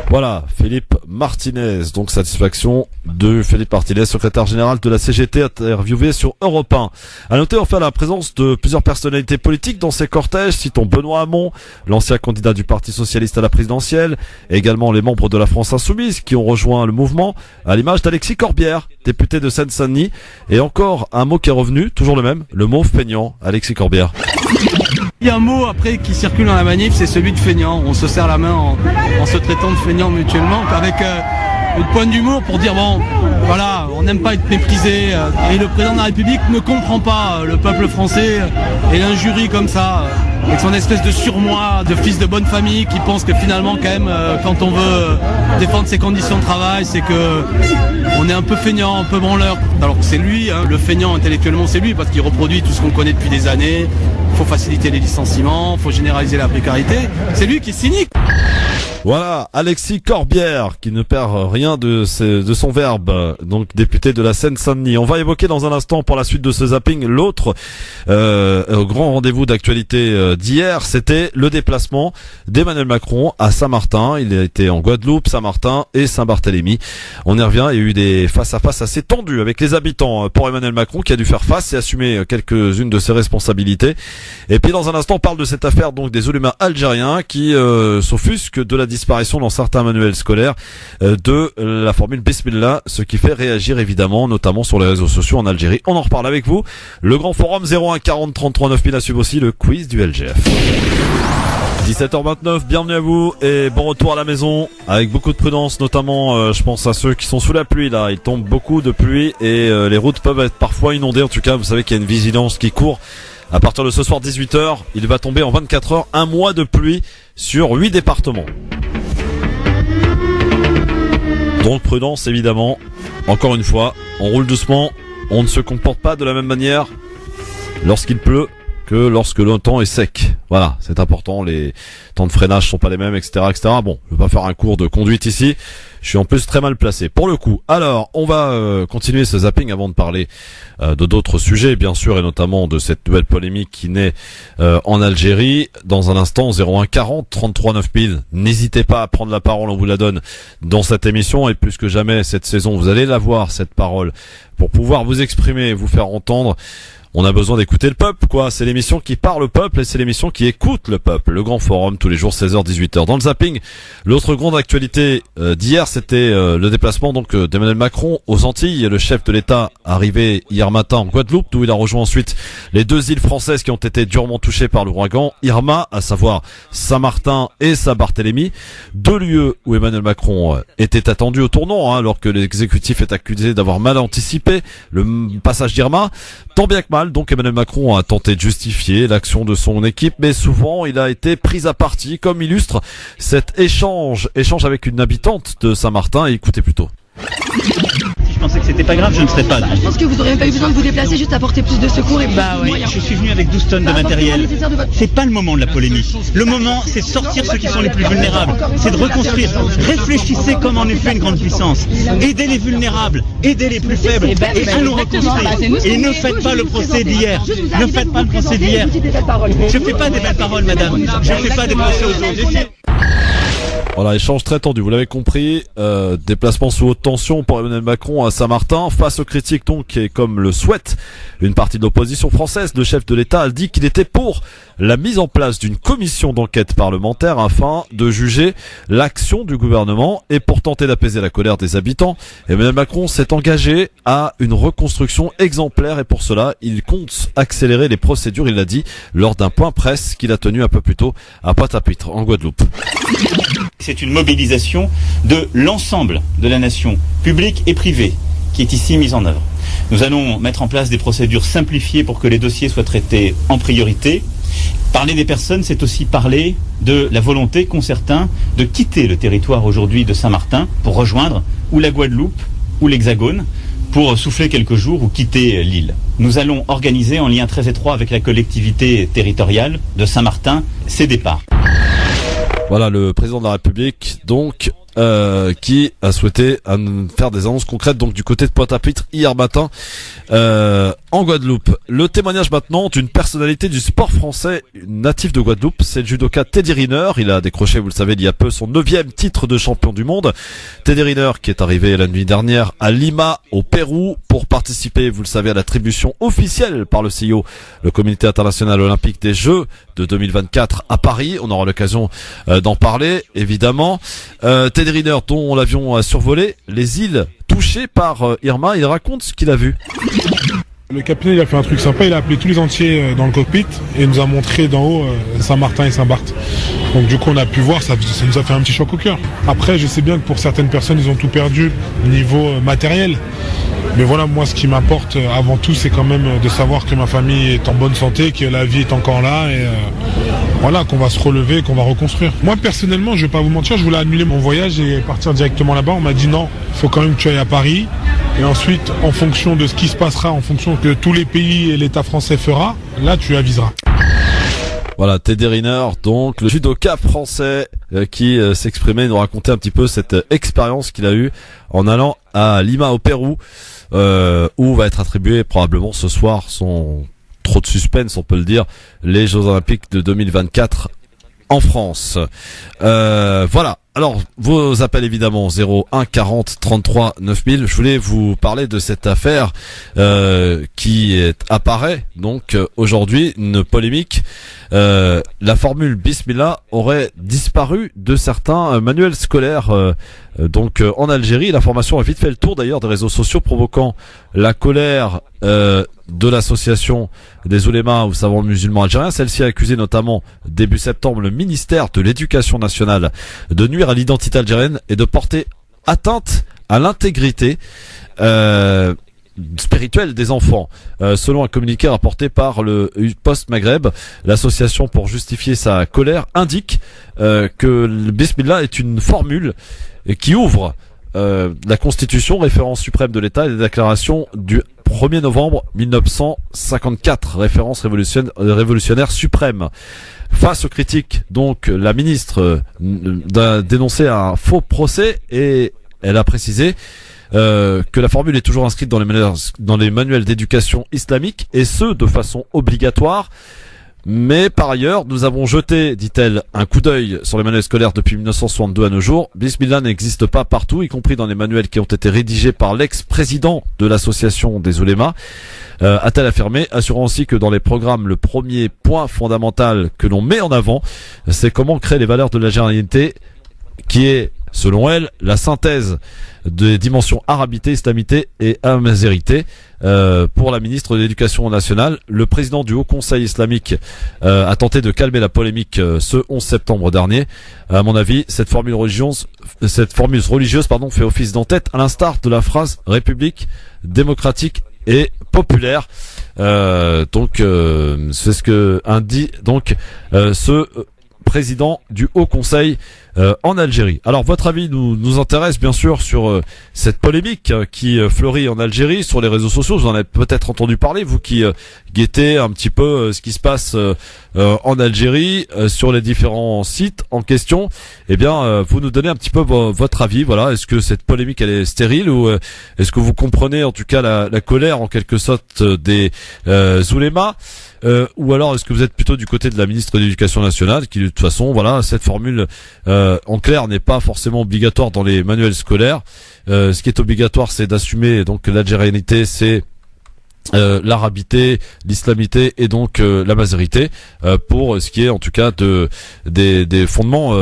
Voilà, Philippe Martinez, donc satisfaction de Philippe Martinez, secrétaire général de la CGT, interviewé sur Europe 1. À noter enfin la présence de plusieurs personnalités politiques dans ces cortèges, citons Benoît Hamon, l'ancien candidat du Parti Socialiste à la présidentielle, et également les membres de la France Insoumise qui ont rejoint le mouvement, à l'image d'Alexis Corbière, député de Seine-Saint-Denis, et encore un mot qui est revenu, toujours le même, le mot feignant. Alexis Corbière. Il y a un mot après qui circule dans la manif, c'est celui de feignant. On se serre la main en se traitant de feignant mutuellement, avec une pointe d'humour pour dire bon, voilà, on n'aime pas être méprisé. Et le président de la République ne comprend pas le peuple français et l'injurie comme ça, avec son espèce de surmoi de fils de bonne famille qui pense que finalement quand même, quand on veut défendre ses conditions de travail, c'est que on est un peu feignant, un peu branleur. Alors que c'est lui, le feignant intellectuellement, c'est lui, parce qu'il reproduit tout ce qu'on connaît depuis des années. Il faut faciliter les licenciements, il faut généraliser la précarité. C'est lui qui est cynique. Voilà, Alexis Corbière, qui ne perd rien de son verbe, donc député de la Seine-Saint-Denis. On va évoquer dans un instant, pour la suite de ce zapping, l'autre grand rendez-vous d'actualité d'hier, c'était le déplacement d'Emmanuel Macron à Saint-Martin. Il a été en Guadeloupe, Saint-Martin et Saint-Barthélemy. On y revient, il y a eu des face-à-face assez tendus avec les habitants pour Emmanuel Macron, qui a dû faire face et assumer quelques-unes de ses responsabilités. Et puis dans un instant, on parle de cette affaire donc des oulémas algériens qui s'offusquent de la disparition dans certains manuels scolaires de la formule Bismillah, ce qui fait réagir évidemment, notamment sur les réseaux sociaux en Algérie. On en reparle avec vous. Le grand forum 01 40 33 9000 à suivre aussi le quiz du LGF. 17h29, bienvenue à vous et bon retour à la maison avec beaucoup de prudence, notamment je pense à ceux qui sont sous la pluie là. Il tombe beaucoup de pluie et les routes peuvent être parfois inondées. En tout cas, vous savez qu'il y a une vigilance qui court. À partir de ce soir 18h, il va tomber en 24 heures un mois de pluie sur 8 départements. Donc prudence évidemment Encore une fois, on roule doucement, on ne se comporte pas de la même manière lorsqu'il pleut que lorsque le temps est sec. Voilà, c'est important, les temps de freinage sont pas les mêmes, etc., etc. Bon, je vais pas faire un cours de conduite ici, je suis en plus très mal placé pour le coup. Alors, on va continuer ce zapping avant de parler de d'autres sujets, bien sûr, et notamment de cette nouvelle polémique qui naît en Algérie. Dans un instant, 01 40 33 9000, n'hésitez pas à prendre la parole, on vous la donne dans cette émission, et plus que jamais cette saison, vous allez la voir, cette parole, pour pouvoir vous exprimer et vous faire entendre. On a besoin d'écouter le peuple, quoi. C'est l'émission qui parle au peuple et c'est l'émission qui écoute le peuple. Le Grand Forum, tous les jours, 16h, 18h. Dans le zapping, l'autre grande actualité d'hier, c'était le déplacement donc d'Emmanuel Macron aux Antilles. Le chef de l'État arrivé hier matin en Guadeloupe, d'où il a rejoint ensuite les deux îles françaises qui ont été durement touchées par l'ouragan Irma, à savoir Saint-Martin et Saint-Barthélemy. Deux lieux où Emmanuel Macron était attendu au tournant, alors que l'exécutif est accusé d'avoir mal anticipé le passage d'Irma. Tant bien que mal, donc Emmanuel Macron a tenté de justifier l'action de son équipe, mais souvent il a été pris à partie, comme illustre cet échange avec une habitante de Saint-Martin. Écoutez plutôt. Si je pensais que c'était pas grave, je ne serais pas là. Je pense que vous n'auriez pas eu besoin de vous déplacer, juste apporter plus de secours et plus de moyens. Je suis venu avec 12 tonnes de matériel. C'est pas le moment de la polémique. Le moment, c'est de sortir ceux qui sont les plus vulnérables. C'est de reconstruire. Réfléchissez comme en effet une grande puissance. Aidez les vulnérables, aidez les plus faibles. Et allons reconstruire. Et ne faites pas le procès d'hier. Ne faites pas le procès d'hier. Je fais pas des belles paroles, madame. Je fais pas des procès aujourd'hui. Voilà, échange très tendu, vous l'avez compris, déplacement sous haute tension pour Emmanuel Macron à Saint-Martin, face aux critiques donc, et comme le souhaite une partie de l'opposition française, le chef de l'État a dit qu'il était pour la mise en place d'une commission d'enquête parlementaire afin de juger l'action du gouvernement et pour tenter d'apaiser la colère des habitants. Emmanuel Macron s'est engagé à une reconstruction exemplaire et pour cela, il compte accélérer les procédures, il l'a dit, lors d'un point presse qu'il a tenu un peu plus tôt à Pointe-à-Pitre, en Guadeloupe. C'est une mobilisation de l'ensemble de la nation, publique et privée, qui est ici mise en œuvre. Nous allons mettre en place des procédures simplifiées pour que les dossiers soient traités en priorité. Parler des personnes, c'est aussi parler de la volonté qu'ont certains de quitter le territoire aujourd'hui de Saint-Martin pour rejoindre ou la Guadeloupe ou l'Hexagone pour souffler quelques jours ou quitter l'île. Nous allons organiser en lien très étroit avec la collectivité territoriale de Saint-Martin ces départs. Voilà le président de la République donc qui a souhaité faire des annonces concrètes donc du côté de Pointe-à-Pitre hier matin en Guadeloupe. Le témoignage maintenant d'une personnalité du sport français natif de Guadeloupe, c'est le judoka Teddy Riner. Il a décroché, vous le savez, il y a peu son 9e titre de champion du monde. Teddy Riner qui est arrivé la nuit dernière à Lima au Pérou pour participer, vous le savez, à l'attribution officielle par le CIO, le Comité international olympique des Jeux de 2024 à Paris. On aura l'occasion d'en parler évidemment. Teddy Riner dont l'avion a survolé les îles touchées par Irma, il raconte ce qu'il a vu. Le capitaine il a fait un truc sympa, il a appelé tous les entiers dans le cockpit et nous a montré d'en haut Saint-Martin et Saint-Barth. Donc du coup on a pu voir, ça nous a fait un petit choc au cœur. Après je sais bien que pour certaines personnes ils ont tout perdu au niveau matériel. Mais voilà, moi ce qui m'importe avant tout c'est quand même de savoir que ma famille est en bonne santé, que la vie est encore là et voilà, qu'on va se relever, qu'on va reconstruire. Moi personnellement, je vais pas vous mentir, je voulais annuler mon voyage et partir directement là-bas. On m'a dit non, il faut quand même que tu ailles à Paris. Et ensuite, en fonction de ce qui se passera, en fonction que tous les pays et l'État français fera, là tu aviseras. Voilà, Teddy Riner, donc le judoka français qui s'exprimait, nous racontait un petit peu cette expérience qu'il a eue en allant à Lima au Pérou, où va être attribué probablement ce soir, sans trop de suspense on peut le dire, les Jeux Olympiques de 2024 en France. Voilà. Alors, vos appels évidemment 01 40 33 9000. Je voulais vous parler de cette affaire qui apparaît donc aujourd'hui, une polémique. La formule Bismillah aurait disparu de certains manuels scolaires donc en Algérie. L'information a vite fait le tour d'ailleurs des réseaux sociaux, provoquant la colère de l'association des oulémas ou savants musulmans algériens. Celle-ci a accusé notamment début septembre le ministère de l'Éducation nationale de nuire à l'identité algérienne et de porter atteinte à l'intégrité spirituelle des enfants. Selon un communiqué rapporté par le Post Maghreb, l'association, pour justifier sa colère, indique que le Bismillah est une formule qui ouvre la Constitution, référence suprême de l'État, et des déclarations du 1er novembre 1954, référence révolutionnaire suprême. Face aux critiques, donc, la ministre a dénoncé un faux procès et elle a précisé que la formule est toujours inscrite dans les manuels d'éducation islamique, et ce, de façon obligatoire. Mais par ailleurs, nous avons jeté, dit-elle, un coup d'œil sur les manuels scolaires depuis 1962 à nos jours. Bismillah n'existe pas partout, y compris dans les manuels qui ont été rédigés par l'ex-président de l'association des oulémas, a-t-elle affirmé, assurant aussi que dans les programmes, le premier point fondamental que l'on met en avant, c'est comment créer les valeurs de l'algérianité, qui est, selon elle, la synthèse des dimensions arabité, islamité et amazérité. Pour la ministre de l'Éducation nationale, le président du Haut Conseil islamique a tenté de calmer la polémique ce 11 septembre dernier. À mon avis, cette formule religieuse, fait office d'entête, à l'instar de la phrase République démocratique et populaire. C'est ce que indique ce président du Haut Conseil en Algérie. Alors, votre avis nous intéresse bien sûr sur cette polémique qui fleurit en Algérie sur les réseaux sociaux. Vous en avez peut-être entendu parler, vous qui guettez un petit peu ce qui se passe en Algérie sur les différents sites en question. Eh bien, vous nous donnez un petit peu votre avis. Voilà, est-ce que cette polémique elle est stérile, ou est-ce que vous comprenez en tout cas la colère en quelque sorte des oulémas, ou alors est-ce que vous êtes plutôt du côté de la ministre de l'Éducation nationale qui de toute façon, voilà, cette formule en clair n'est pas forcément obligatoire dans les manuels scolaires. Ce qui est obligatoire, c'est d'assumer donc l'algérianité, c'est l'arabité, l'islamité et donc la mazérité, pour ce qui est en tout cas des fondements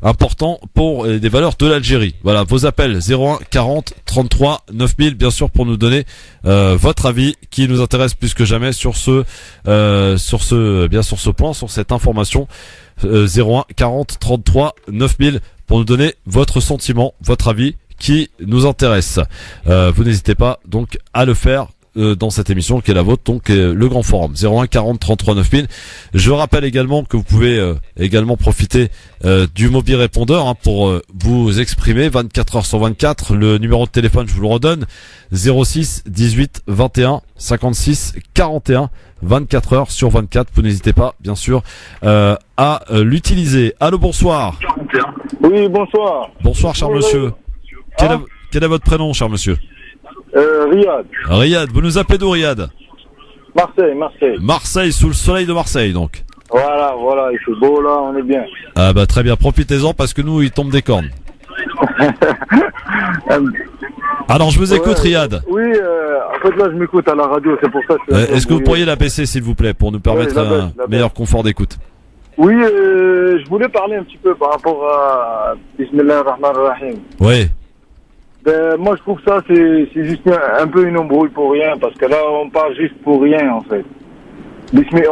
importants pour des valeurs de l'Algérie. Voilà, vos appels 01 40 33 9000 bien sûr pour nous donner votre avis qui nous intéresse plus que jamais sur ce point, sur cette information. 01 40 33 9000 pour nous donner votre sentiment, votre avis qui nous intéresse. Vous n'hésitez pas donc à le faire dans cette émission qui est la vôtre, donc le Grand Forum 01 40 33 9000. Je rappelle également que vous pouvez également profiter du mobile répondeur pour vous exprimer 24 heures sur 24. Le numéro de téléphone, je vous le redonne, 06 18 21 56 41 24 heures sur 24. Vous n'hésitez pas bien sûr à l'utiliser. Allô, bonsoir. Oui, bonsoir. Bonsoir, cher monsieur. Quel est votre prénom, cher monsieur? Riyad. Riyad, vous nous appelez d'où, Riyad? Marseille. Marseille, sous le soleil de Marseille, donc. Voilà, il fait beau là, on est bien. Ah bah très bien, profitez-en parce que nous, il tombe des cornes. Alors, je vous écoute, Riyad. Oui, en fait là, je m'écoute à la radio, c'est pour ça que est-ce que vous pourriez la baisser, s'il vous plaît, pour nous permettre un meilleur confort d'écoute? Oui, je voulais parler un petit peu par rapport à Bismillahirrahmanirrahim. Oui. Ben, moi, je trouve ça, c'est juste un peu une embrouille pour rien, parce que là, on parle juste pour rien, en fait.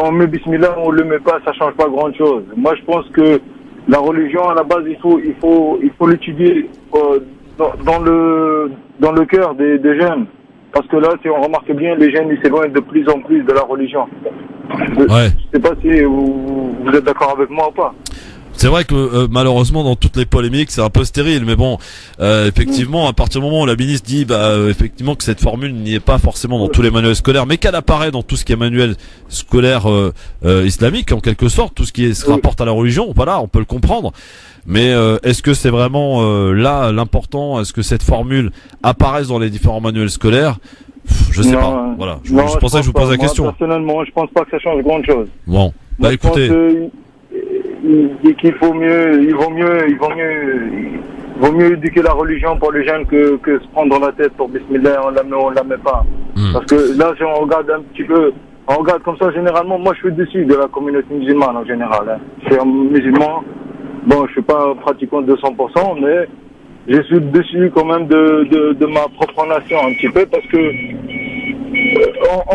On met Bismillah, on le met pas, ça change pas grand chose. Moi, je pense que la religion, à la base, il faut l'étudier dans le cœur des jeunes. Parce que là, si on remarque bien, les jeunes, ils s'éloignent de plus en plus de la religion. Ouais. Je sais pas si vous êtes d'accord avec moi ou pas. C'est vrai que malheureusement dans toutes les polémiques c'est un peu stérile, mais bon, effectivement à partir du moment où la ministre dit effectivement que cette formule n'y est pas forcément dans tous les manuels scolaires, mais qu'elle apparaît dans tout ce qui est manuel scolaire islamique en quelque sorte, tout ce qui se rapporte à la religion, voilà, on peut le comprendre. Mais est-ce que c'est vraiment là l'important? Est-ce que cette formule apparaisse dans les différents manuels scolaires? Je sais pas. Voilà, c'est pour ça que je vous pose la question. Personnellement, je pense pas que ça change grand chose. Bon, bah écoutez. Il dit qu'il vaut mieux éduquer la religion pour les jeunes que se prendre la tête pour Bismillah, on la met pas. Parce que là, si on regarde un petit peu, on regarde comme ça généralement, moi je suis dessus de la communauté musulmane en général. Hein. Je suis un musulman, bon je suis pas pratiquant de 100%, mais je suis dessus quand même de ma propre nation un petit peu parce que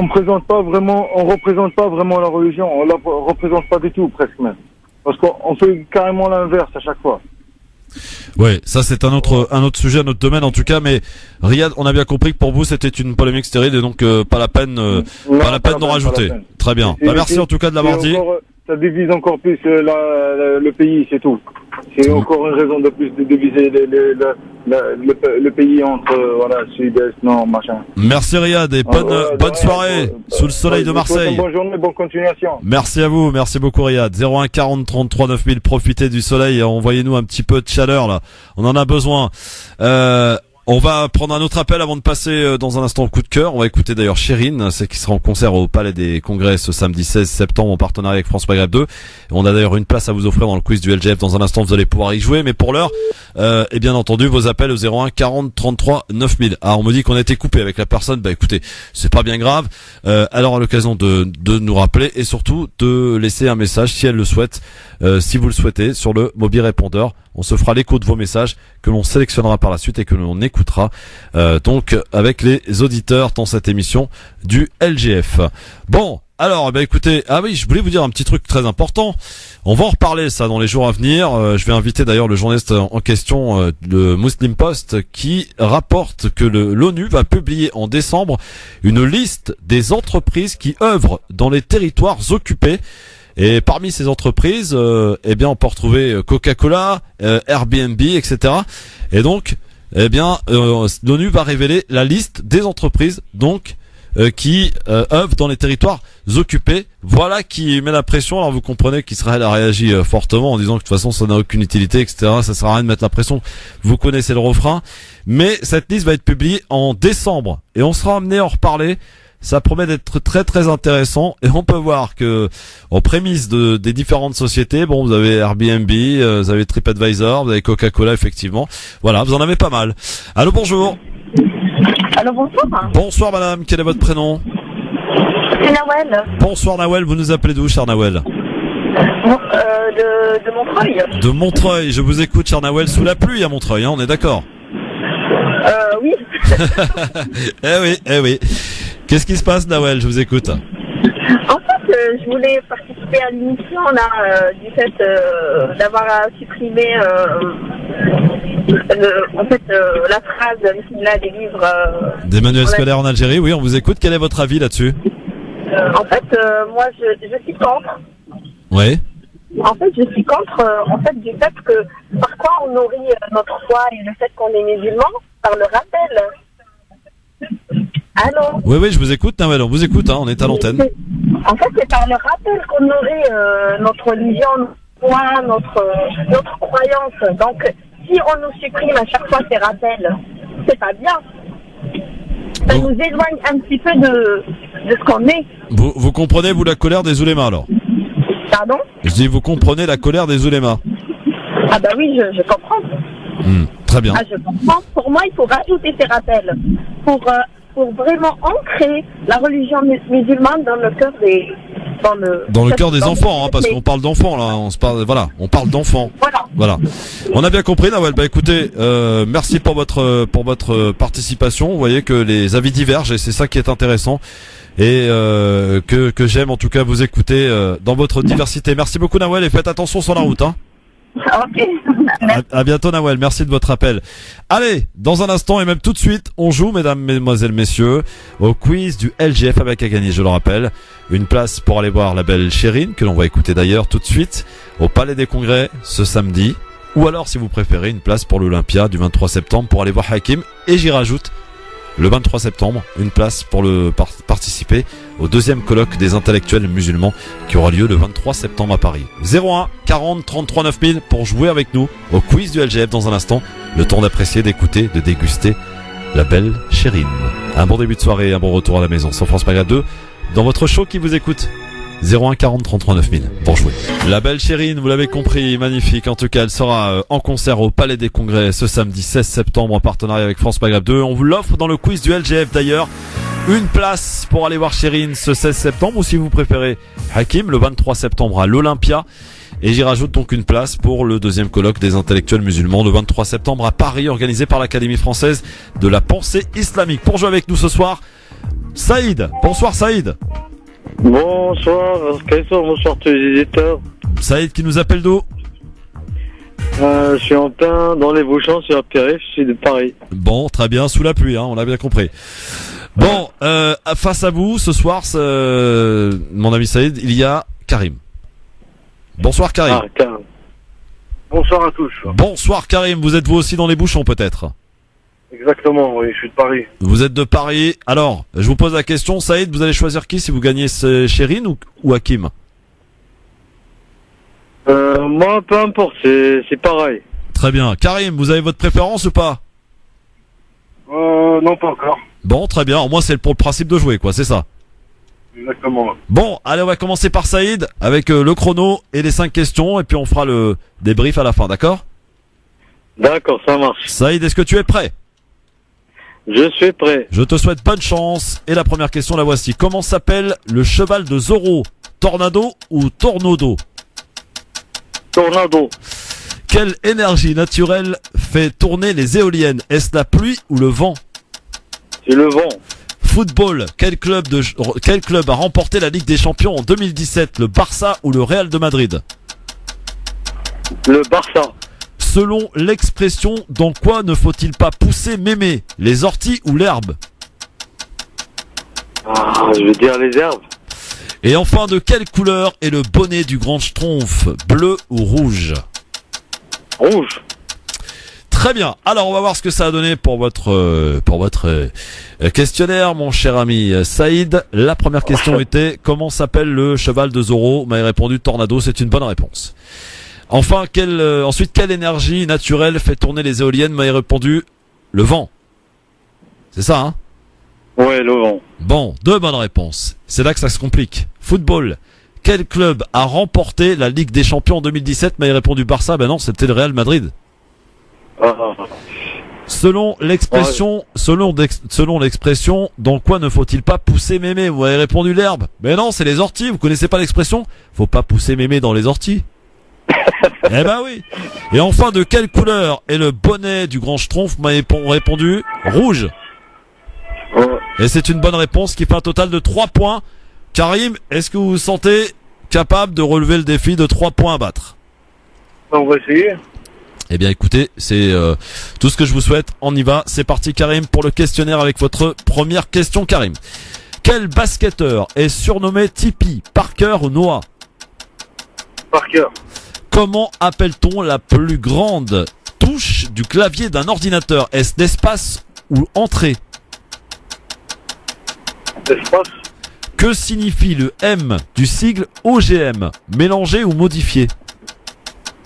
on représente pas vraiment la religion, on la représente pas du tout presque même. Parce qu'on fait carrément l'inverse à chaque fois. Ouais, ça c'est un autre sujet, un autre domaine en tout cas. Mais Riyad, on a bien compris que pour vous c'était une polémique stérile et donc pas la peine d'en rajouter. Très bien. Merci en tout cas de l'avoir dit. Ça divise encore plus le pays, c'est tout. C'est encore une raison de plus de diviser le pays entre sud, est, nord, machin. Merci Riyad et bonne soirée sous le soleil de Marseille. Bonne journée, bonne continuation. Merci à vous, merci beaucoup Riyad. 01 40 33 9000, profitez du soleil et envoyez-nous un petit peu de chaleur là. On en a besoin. On va prendre un autre appel avant de passer dans un instant le coup de cœur. On va écouter d'ailleurs Chérine, c'est qui sera en concert au Palais des Congrès ce samedi 16 septembre en partenariat avec France Maghreb 2. On a d'ailleurs une place à vous offrir dans le quiz du LGF. Dans un instant, vous allez pouvoir y jouer. Mais pour l'heure, et bien entendu, vos appels au 01 40 33 9000. Alors on me dit qu'on a été coupé avec la personne. Bah écoutez, c'est pas bien grave. Alors à l'occasion de nous rappeler et surtout de laisser un message si elle le souhaite, si vous le souhaitez, sur le mobile répondeur. On se fera l'écho de vos messages que l'on sélectionnera par la suite et que l'on écoutera donc avec les auditeurs dans cette émission du LGF. Bon, alors écoutez, ah oui, je voulais vous dire un petit truc très important. On va en reparler ça dans les jours à venir. Je vais inviter d'ailleurs le journaliste en question, le Muslim Post, qui rapporte que l'ONU va publier en décembre une liste des entreprises qui œuvrent dans les territoires occupés. Et parmi ces entreprises, eh bien, on peut retrouver Coca-Cola, Airbnb, etc. Et donc, eh bien, l'ONU va révéler la liste des entreprises, donc, qui œuvrent dans les territoires occupés. Voilà qui met la pression. Alors vous comprenez qu'Israël a réagi fortement en disant que de toute façon ça n'a aucune utilité, etc. Ça sert à rien de mettre la pression. Vous connaissez le refrain. Mais cette liste va être publiée en décembre et on sera amené à en reparler. Ça promet d'être très très intéressant et on peut voir que en prémisse des différentes sociétés, bon, vous avez Airbnb, vous avez TripAdvisor, vous avez Coca-Cola effectivement. Voilà, vous en avez pas mal. Allô, bonjour. Allô, bonsoir. Bonsoir madame, quel est votre prénom? C'est Nawel. Bonsoir Nawel, vous nous appelez d'où, cher Nawel? De Montreuil. De Montreuil, je vous écoute, cher Nawel, sous la pluie à Montreuil, hein, on est d'accord? Oui. Eh oui. Qu'est-ce qui se passe, Nawel? Je vous écoute. En fait, je voulais participer à l'émission là, du fait d'avoir supprimé la phrase là, des livres des manuels scolaires en Algérie. Oui, on vous écoute. Quel est votre avis là-dessus? En fait, moi, je suis contre. Oui. En fait, je suis contre du fait que parfois on nourrit notre foi et le fait qu'on est musulman par le rappel. Allô? Oui, je vous écoute, Nawel, on vous écoute, hein, on est à l'antenne. En fait, c'est par le rappel qu'on nourrit notre religion, notre foi, notre croyance. Donc, si on nous supprime à chaque fois ces rappels, c'est pas bien. Ça nous éloigne un petit peu de ce qu'on est. Vous comprenez, vous, la colère des oulémas, alors? Pardon? Je dis, vous comprenez la colère des oulémas? Ah bah oui, je comprends. Très bien. Ah, je comprends. Pour moi, il faut rajouter ces rappels pour vraiment ancrer la religion musulmane dans le cœur dans le cœur des enfants, hein, parce qu'on parle d'enfants là, on parle d'enfants. Voilà. On a bien compris, Nawel. Bah écoutez, merci pour votre participation. Vous voyez que les avis divergent et c'est ça qui est intéressant et que j'aime en tout cas vous écouter dans votre diversité. Merci beaucoup, Nawel, et faites attention sur la route, hein. Ok. À bientôt, Nawel, merci de votre appel. Allez, dans un instant et même tout de suite, on joue, mesdames, mesdemoiselles, messieurs, au quiz du LGF avec à gagner, je le rappelle, une place pour aller voir la belle Chérine, que l'on va écouter d'ailleurs tout de suite, au Palais des Congrès ce samedi, ou alors si vous préférez, une place pour l'Olympia du 23 septembre pour aller voir Hakim, et j'y rajoute le 23 septembre, une place pour participer au deuxième colloque des intellectuels musulmans qui aura lieu le 23 septembre à Paris. 01 40 33 9000 pour jouer avec nous au quiz du LGF dans un instant. Le temps d'apprécier, d'écouter, de déguster la belle Chérine. Un bon début de soirée, un bon retour à la maison sur France Maghreb 2 dans votre show qui vous écoute. 01 40 33 9000 pour jouer. La belle Chérine, vous l'avez compris, magnifique. En tout cas, elle sera en concert au Palais des Congrès ce samedi 16 septembre en partenariat avec France Maghreb 2. On vous l'offre dans le quiz du LGF d'ailleurs. Une place pour aller voir Chérine ce 16 septembre ou si vous préférez Hakim le 23 septembre à l'Olympia. Et j'y rajoute donc une place pour le deuxième colloque des intellectuels musulmans le 23 septembre à Paris, organisé par l'Académie française de la pensée islamique. Pour jouer avec nous ce soir, Saïd. Bonsoir Saïd. Bonsoir, bonsoir tous les éditeurs. Saïd qui nous appelle d'où? Je suis en plein dans les Bouchons sur la périphérie, je suis de Paris. Bon, très bien, sous la pluie, hein, on l'a bien compris. Bon, face à vous, ce soir, mon ami Saïd, il y a Karim. Bonsoir Karim. Karim. Bonsoir à tous. Bonsoir Karim, vous êtes vous aussi dans les bouchons peut-être? Exactement, oui, je suis de Paris. Vous êtes de Paris. Alors, je vous pose la question, Saïd, vous allez choisir qui si vous gagnez Chérine ou Hakim? Moi, peu importe, c'est pareil. Très bien. Karim, vous avez votre préférence ou pas? Non, pas encore. Bon, très bien. Au moins, c'est pour le principe de jouer, quoi, c'est ça. Exactement. Bon, allez, on va commencer par Saïd avec le chrono et les 5 questions et puis on fera le débrief à la fin, d'accord? D'accord, ça marche. Saïd, est-ce que tu es prêt? Je suis prêt. Je te souhaite bonne chance. Et la première question, la voici. Comment s'appelle le cheval de Zorro? Tornado ou Tornado? Tornado. Quelle énergie naturelle fait tourner les éoliennes? Est-ce la pluie ou le vent? C'est le vent. Football, quel club a remporté la Ligue des Champions en 2017? Le Barça ou le Real de Madrid? Le Barça. Selon l'expression, dans quoi ne faut-il pas pousser mémé? Les orties ou l'herbe? Je vais dire les herbes. Et enfin, de quelle couleur est le bonnet du Grand Schtroumpf? Bleu ou rouge? Rouge. Très bien. Alors, on va voir ce que ça a donné pour votre questionnaire, mon cher ami Saïd. La première question était, comment s'appelle le cheval de Zorro? Vous m'avez répondu Tornado, c'est une bonne réponse. Enfin, ensuite, quelle énergie naturelle fait tourner les éoliennes? Vous m'avez répondu le vent. C'est ça, hein? Ouais, le vent. Bon, 2 bonnes réponses. C'est là que ça se complique. Football. Quel club a remporté la Ligue des Champions en 2017? Vous m'avez répondu Barça. Ben non, c'était le Real Madrid. Selon l'expression, dans quoi ne faut-il pas pousser mémé? Vous avez répondu l'herbe. Mais non, c'est les orties. Vous connaissez pas l'expression? Faut pas pousser mémé dans les orties. Eh ben oui. Et enfin, de quelle couleur est le bonnet du Grand Schtroumpf? Vous m'avez répondu rouge. Et c'est une bonne réponse qui fait un total de 3 points. Karim, est-ce que vous vous sentez capable de relever le défi de 3 points à battre? On va essayer. Eh bien écoutez, c'est tout ce que je vous souhaite. On y va, c'est parti Karim pour le questionnaire avec votre première question Karim. Quel basketteur est surnommé Tipeee? Parker ou Noah? Parker. Comment appelle-t-on la plus grande touche du clavier d'un ordinateur? Est-ce d'espace ou entrée? Espace. Que signifie le M du sigle OGM? Mélanger ou modifier?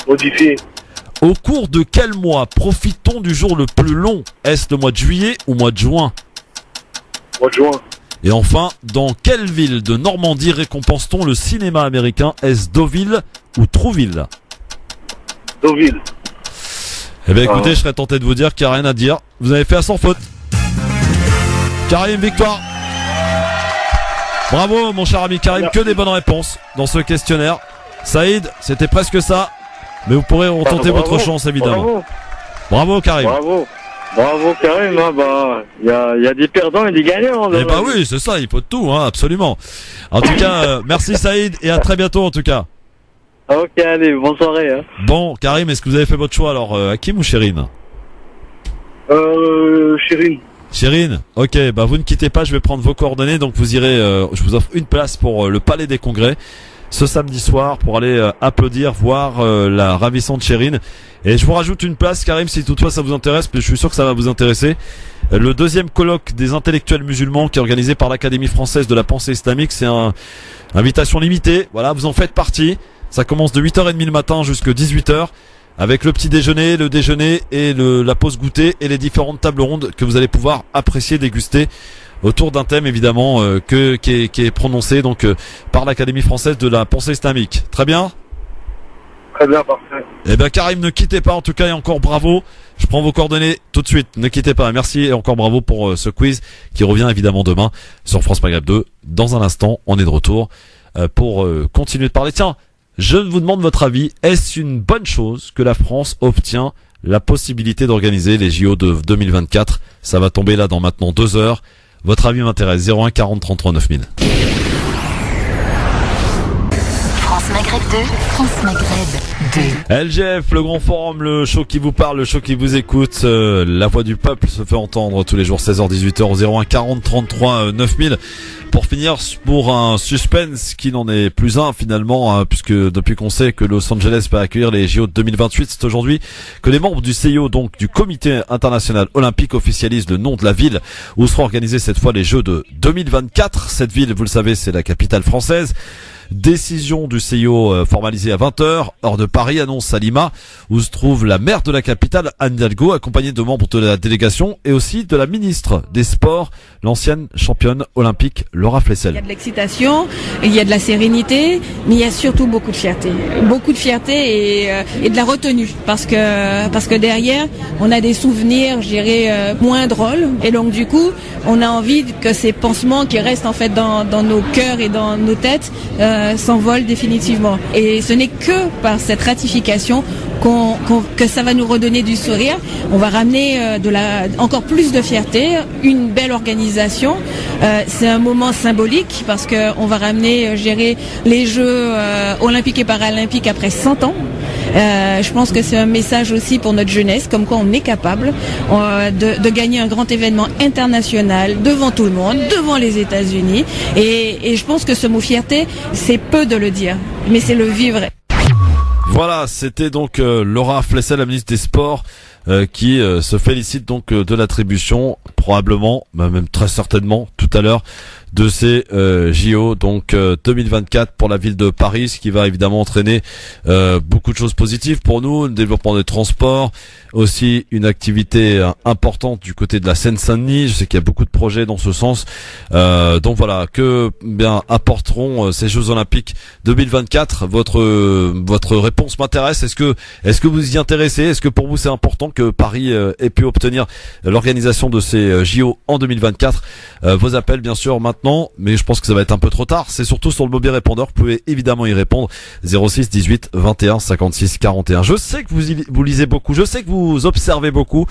Modifier. Au cours de quel mois profitons du jour le plus long? Est-ce le mois de juillet ou mois de juin? Mois de juin. Et enfin, dans quelle ville de Normandie récompense-t-on le cinéma américain? Est-ce Deauville ou Trouville? Deauville. Eh bien écoutez, je serais tenté de vous dire qu'il n'y a rien à dire. Vous avez fait à sans faute. Karim, victoire. Bravo mon cher ami Karim, que des bonnes réponses dans ce questionnaire. Saïd, c'était presque ça, mais vous pourrez retenter votre chance évidemment. Bravo Karim. Bravo Karim, hein, bah il y a des perdants et des gagnants. Eh bah oui, c'est ça, il faut de tout, hein, absolument. En tout cas, merci Saïd et à très bientôt en tout cas. Ok, allez, bonne soirée. Hein. Bon, Karim, est-ce que vous avez fait votre choix alors, Hakim ou Chérine? Chérine. Chérine, ok, bah vous ne quittez pas, je vais prendre vos coordonnées, donc vous irez, je vous offre une place pour le Palais des Congrès ce samedi soir pour aller applaudir, voir la ravissante Chérine. Et je vous rajoute une place, Karim, si toutefois ça vous intéresse, mais je suis sûr que ça va vous intéresser. Le deuxième colloque des intellectuels musulmans qui est organisé par l'Académie française de la pensée islamique, c'est une invitation limitée, voilà, vous en faites partie. Ça commence de 8h30 le matin jusqu'à 18h. Avec le petit déjeuner, le déjeuner et la pause goûter et les différentes tables rondes que vous allez pouvoir apprécier, déguster autour d'un thème évidemment qui est prononcé donc par l'Académie française de la pensée islamique. Très bien. Très bien, parfait. Eh bien Karim, ne quittez pas en tout cas et encore bravo. Je prends vos coordonnées tout de suite. Ne quittez pas. Merci et encore bravo pour ce quiz qui revient évidemment demain sur France Maghreb 2. Dans un instant, on est de retour pour continuer de parler. Tiens. Je vous demande votre avis. Est-ce une bonne chose que la France obtient la possibilité d'organiser les JO de 2024? Ça va tomber là dans maintenant 2 heures. Votre avis m'intéresse. 01 40 33 9000. France Maghreb. Maghreb 2, France Maghreb 2. LGF, le grand forum, le show qui vous parle, le show qui vous écoute. La voix du peuple se fait entendre tous les jours 16h-18h au 01 40 33 9000. Pour finir, pour un suspense qui n'en est plus un finalement, puisque depuis qu'on sait que Los Angeles va accueillir les JO de 2028, c'est aujourd'hui que les membres du CIO, donc du Comité International Olympique, officialisent le nom de la ville où seront organisés cette fois les Jeux de 2024. Cette ville, vous le savez, c'est la capitale française. Décision du CIO formalisée à 20h, hors de Paris, annonce à Lima, où se trouve la maire de la capitale, Anne Hidalgo, accompagnée de membres de la délégation et aussi de la ministre des Sports, l'ancienne championne olympique Laura Flessel. Il y a de l'excitation, il y a de la sérénité, mais il y a surtout beaucoup de fierté. Beaucoup de fierté et de la retenue, parce que derrière, on a des souvenirs, je dirais, moins drôles, et donc du coup, on a envie que ces pansements qui restent en fait dans nos cœurs et dans nos têtes s'envolent définitivement. Et ce n'est que par cette ratification que ça va nous redonner du sourire. On va ramener encore plus de fierté, une belle organisation. C'est un moment symbolique parce que on va ramener, gérer les Jeux olympiques et paralympiques après 100 ans. Je pense que c'est un message aussi pour notre jeunesse, comme quoi on est capable de gagner un grand événement international devant tout le monde, devant les États-Unis. Et je pense que ce mot fierté, c'est peu de le dire, mais c'est le vivre. Voilà, c'était donc Laura Flessel, la ministre des Sports, qui se félicite donc de l'attribution, probablement, même très certainement, tout à l'heure, de ces JO, donc 2024 pour la ville de Paris, ce qui va évidemment entraîner beaucoup de choses positives pour nous, le développement des transports, aussi une activité importante du côté de la Seine-Saint-Denis. Je sais qu'il y a beaucoup de projets dans ce sens. Donc voilà, que bien apporteront ces Jeux Olympiques 2024. Votre réponse m'intéresse. Est-ce que vous y intéressez? Est-ce que pour vous c'est important que Paris ait pu obtenir l'organisation de ces JO en 2024? Vos appels bien sûr maintenant, mais je pense que ça va être un peu trop tard. C'est surtout sur le mobile répondeur. Vous pouvez évidemment y répondre. 06 18 21 56 41. Je sais que vous lisez beaucoup. Je sais que vous observez beaucoup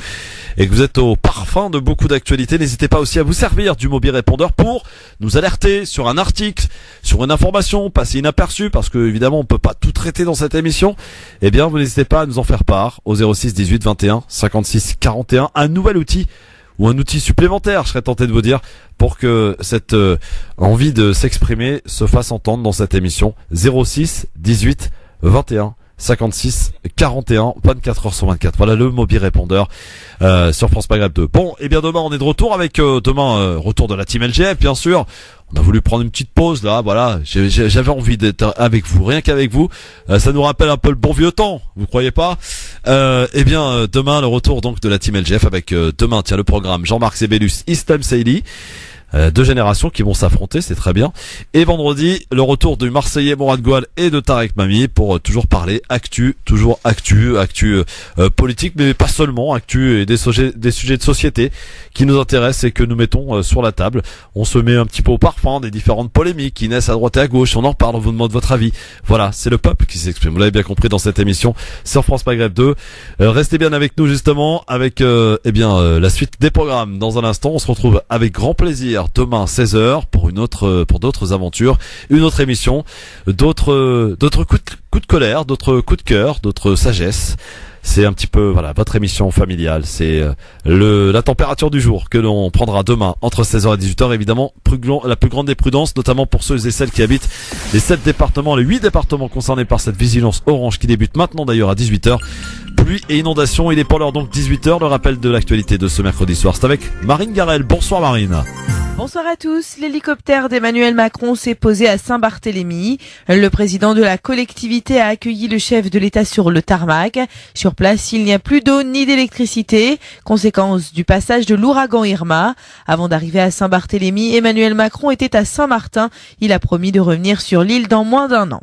et que vous êtes au parfum de beaucoup d'actualités. N'hésitez pas aussi à vous servir du mobile répondeur pour nous alerter sur un article, sur une information, passer inaperçu, parce que évidemment on peut pas tout traiter dans cette émission. Eh bien, vous n'hésitez pas à nous en faire part au 06 18 21 56 41. Un nouvel outil ou un outil supplémentaire, je serais tenté de vous dire, pour que cette envie de s'exprimer se fasse entendre dans cette émission. 06 18 21 56 41 24h sur 24. Voilà le mobile répondeur sur France Maghreb 2. Bon, et bien demain on est de retour avec retour de la team LGF bien sûr. On a voulu prendre une petite pause là, voilà. J'avais envie d'être avec vous, rien qu'avec vous. Ça nous rappelle un peu le bon vieux temps, vous croyez pas? Demain le retour donc de la team LGF avec demain le programme Jean-Marc Sebellus, Islam Saïli. Deux générations qui vont s'affronter, c'est très bien. Et vendredi, le retour du Marseillais Mourad Goual et de Tarek Mami pour toujours parler actu politique, mais pas seulement actu et des sujets de société qui nous intéressent et que nous mettons sur la table. On se met un petit peu au parfum des différentes polémiques qui naissent à droite et à gauche. On en parle, on vous demande votre avis. Voilà, c'est le peuple qui s'exprime. Vous l'avez bien compris dans cette émission sur France Maghreb 2. Restez bien avec nous justement avec la suite des programmes. Dans un instant, on se retrouve avec grand plaisir demain 16h pour d'autres aventures, une autre émission, d'autres coups de colère, d'autres coups de cœur, d'autres sagesse. C'est un petit peu votre émission familiale, c'est la température du jour que l'on prendra demain entre 16h et 18h, évidemment la plus grande des prudences, notamment pour ceux et celles qui habitent les 8 départements concernés par cette vigilance orange qui débute maintenant d'ailleurs à 18h. Pluie et inondation, il est pour l'heure donc 18h, le rappel de l'actualité de ce mercredi soir. C'est avec Marine Garel. Bonsoir Marine. Bonsoir à tous. L'hélicoptère d'Emmanuel Macron s'est posé à Saint-Barthélemy. Le président de la collectivité a accueilli le chef de l'État sur le tarmac. Sur place, il n'y a plus d'eau ni d'électricité, conséquence du passage de l'ouragan Irma. Avant d'arriver à Saint-Barthélemy, Emmanuel Macron était à Saint-Martin. Il a promis de revenir sur l'île dans moins d'1 an.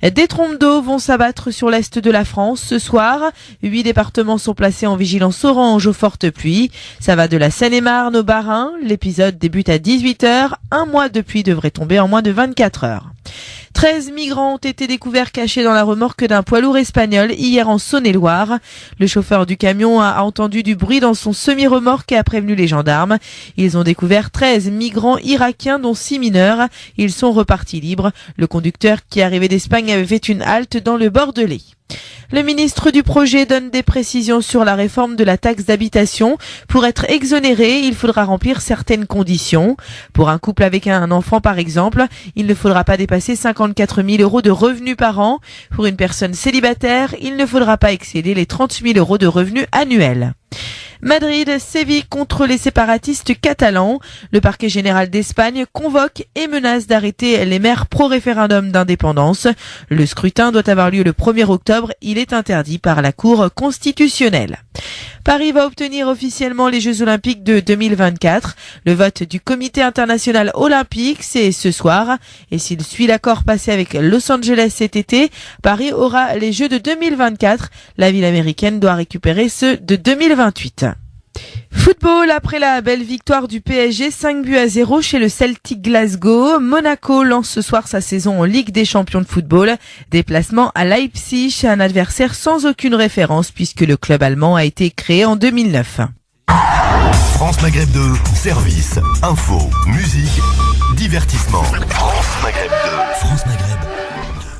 Des trompes d'eau vont s'abattre sur l'est de la France ce soir. 8 départements sont placés en vigilance orange aux fortes pluies. Ça va de la Seine-et-Marne au Bas-Rhin. L'épisode débute à 18h. Un mois de pluie devrait tomber en moins de 24 heures. 13 migrants ont été découverts cachés dans la remorque d'un poids lourd espagnol hier en Saône-et-Loire. Le chauffeur du camion a entendu du bruit dans son semi-remorque et a prévenu les gendarmes. Ils ont découvert 13 migrants irakiens dont 6 mineurs. Ils sont repartis libres. Le conducteur qui arrivait d'Espagne avait fait une halte dans le Bordelais. Le ministre du projet donne des précisions sur la réforme de la taxe d'habitation. Pour être exonéré, il faudra remplir certaines conditions. Pour un couple avec un enfant, par exemple, il ne faudra pas dépasser 54 000 euros de revenus par an. Pour une personne célibataire, il ne faudra pas excéder les 30 000 euros de revenus annuels. Madrid sévit contre les séparatistes catalans. Le parquet général d'Espagne convoque et menace d'arrêter les maires pro-référendum d'indépendance. Le scrutin doit avoir lieu le 1er octobre. Il est interdit par la Cour constitutionnelle. Paris va obtenir officiellement les Jeux Olympiques de 2024. Le vote du Comité international olympique, c'est ce soir. Et s'il suit l'accord passé avec Los Angeles cet été, Paris aura les Jeux de 2024. La ville américaine doit récupérer ceux de 2028. Football, après la belle victoire du PSG 5-0 chez le Celtic Glasgow, Monaco lance ce soir sa saison en Ligue des Champions de football. Déplacement à Leipzig, un adversaire sans aucune référence puisque le club allemand a été créé en 2009. France Maghreb 2, service, info, musique, divertissement. France Maghreb 2. France Maghreb 2.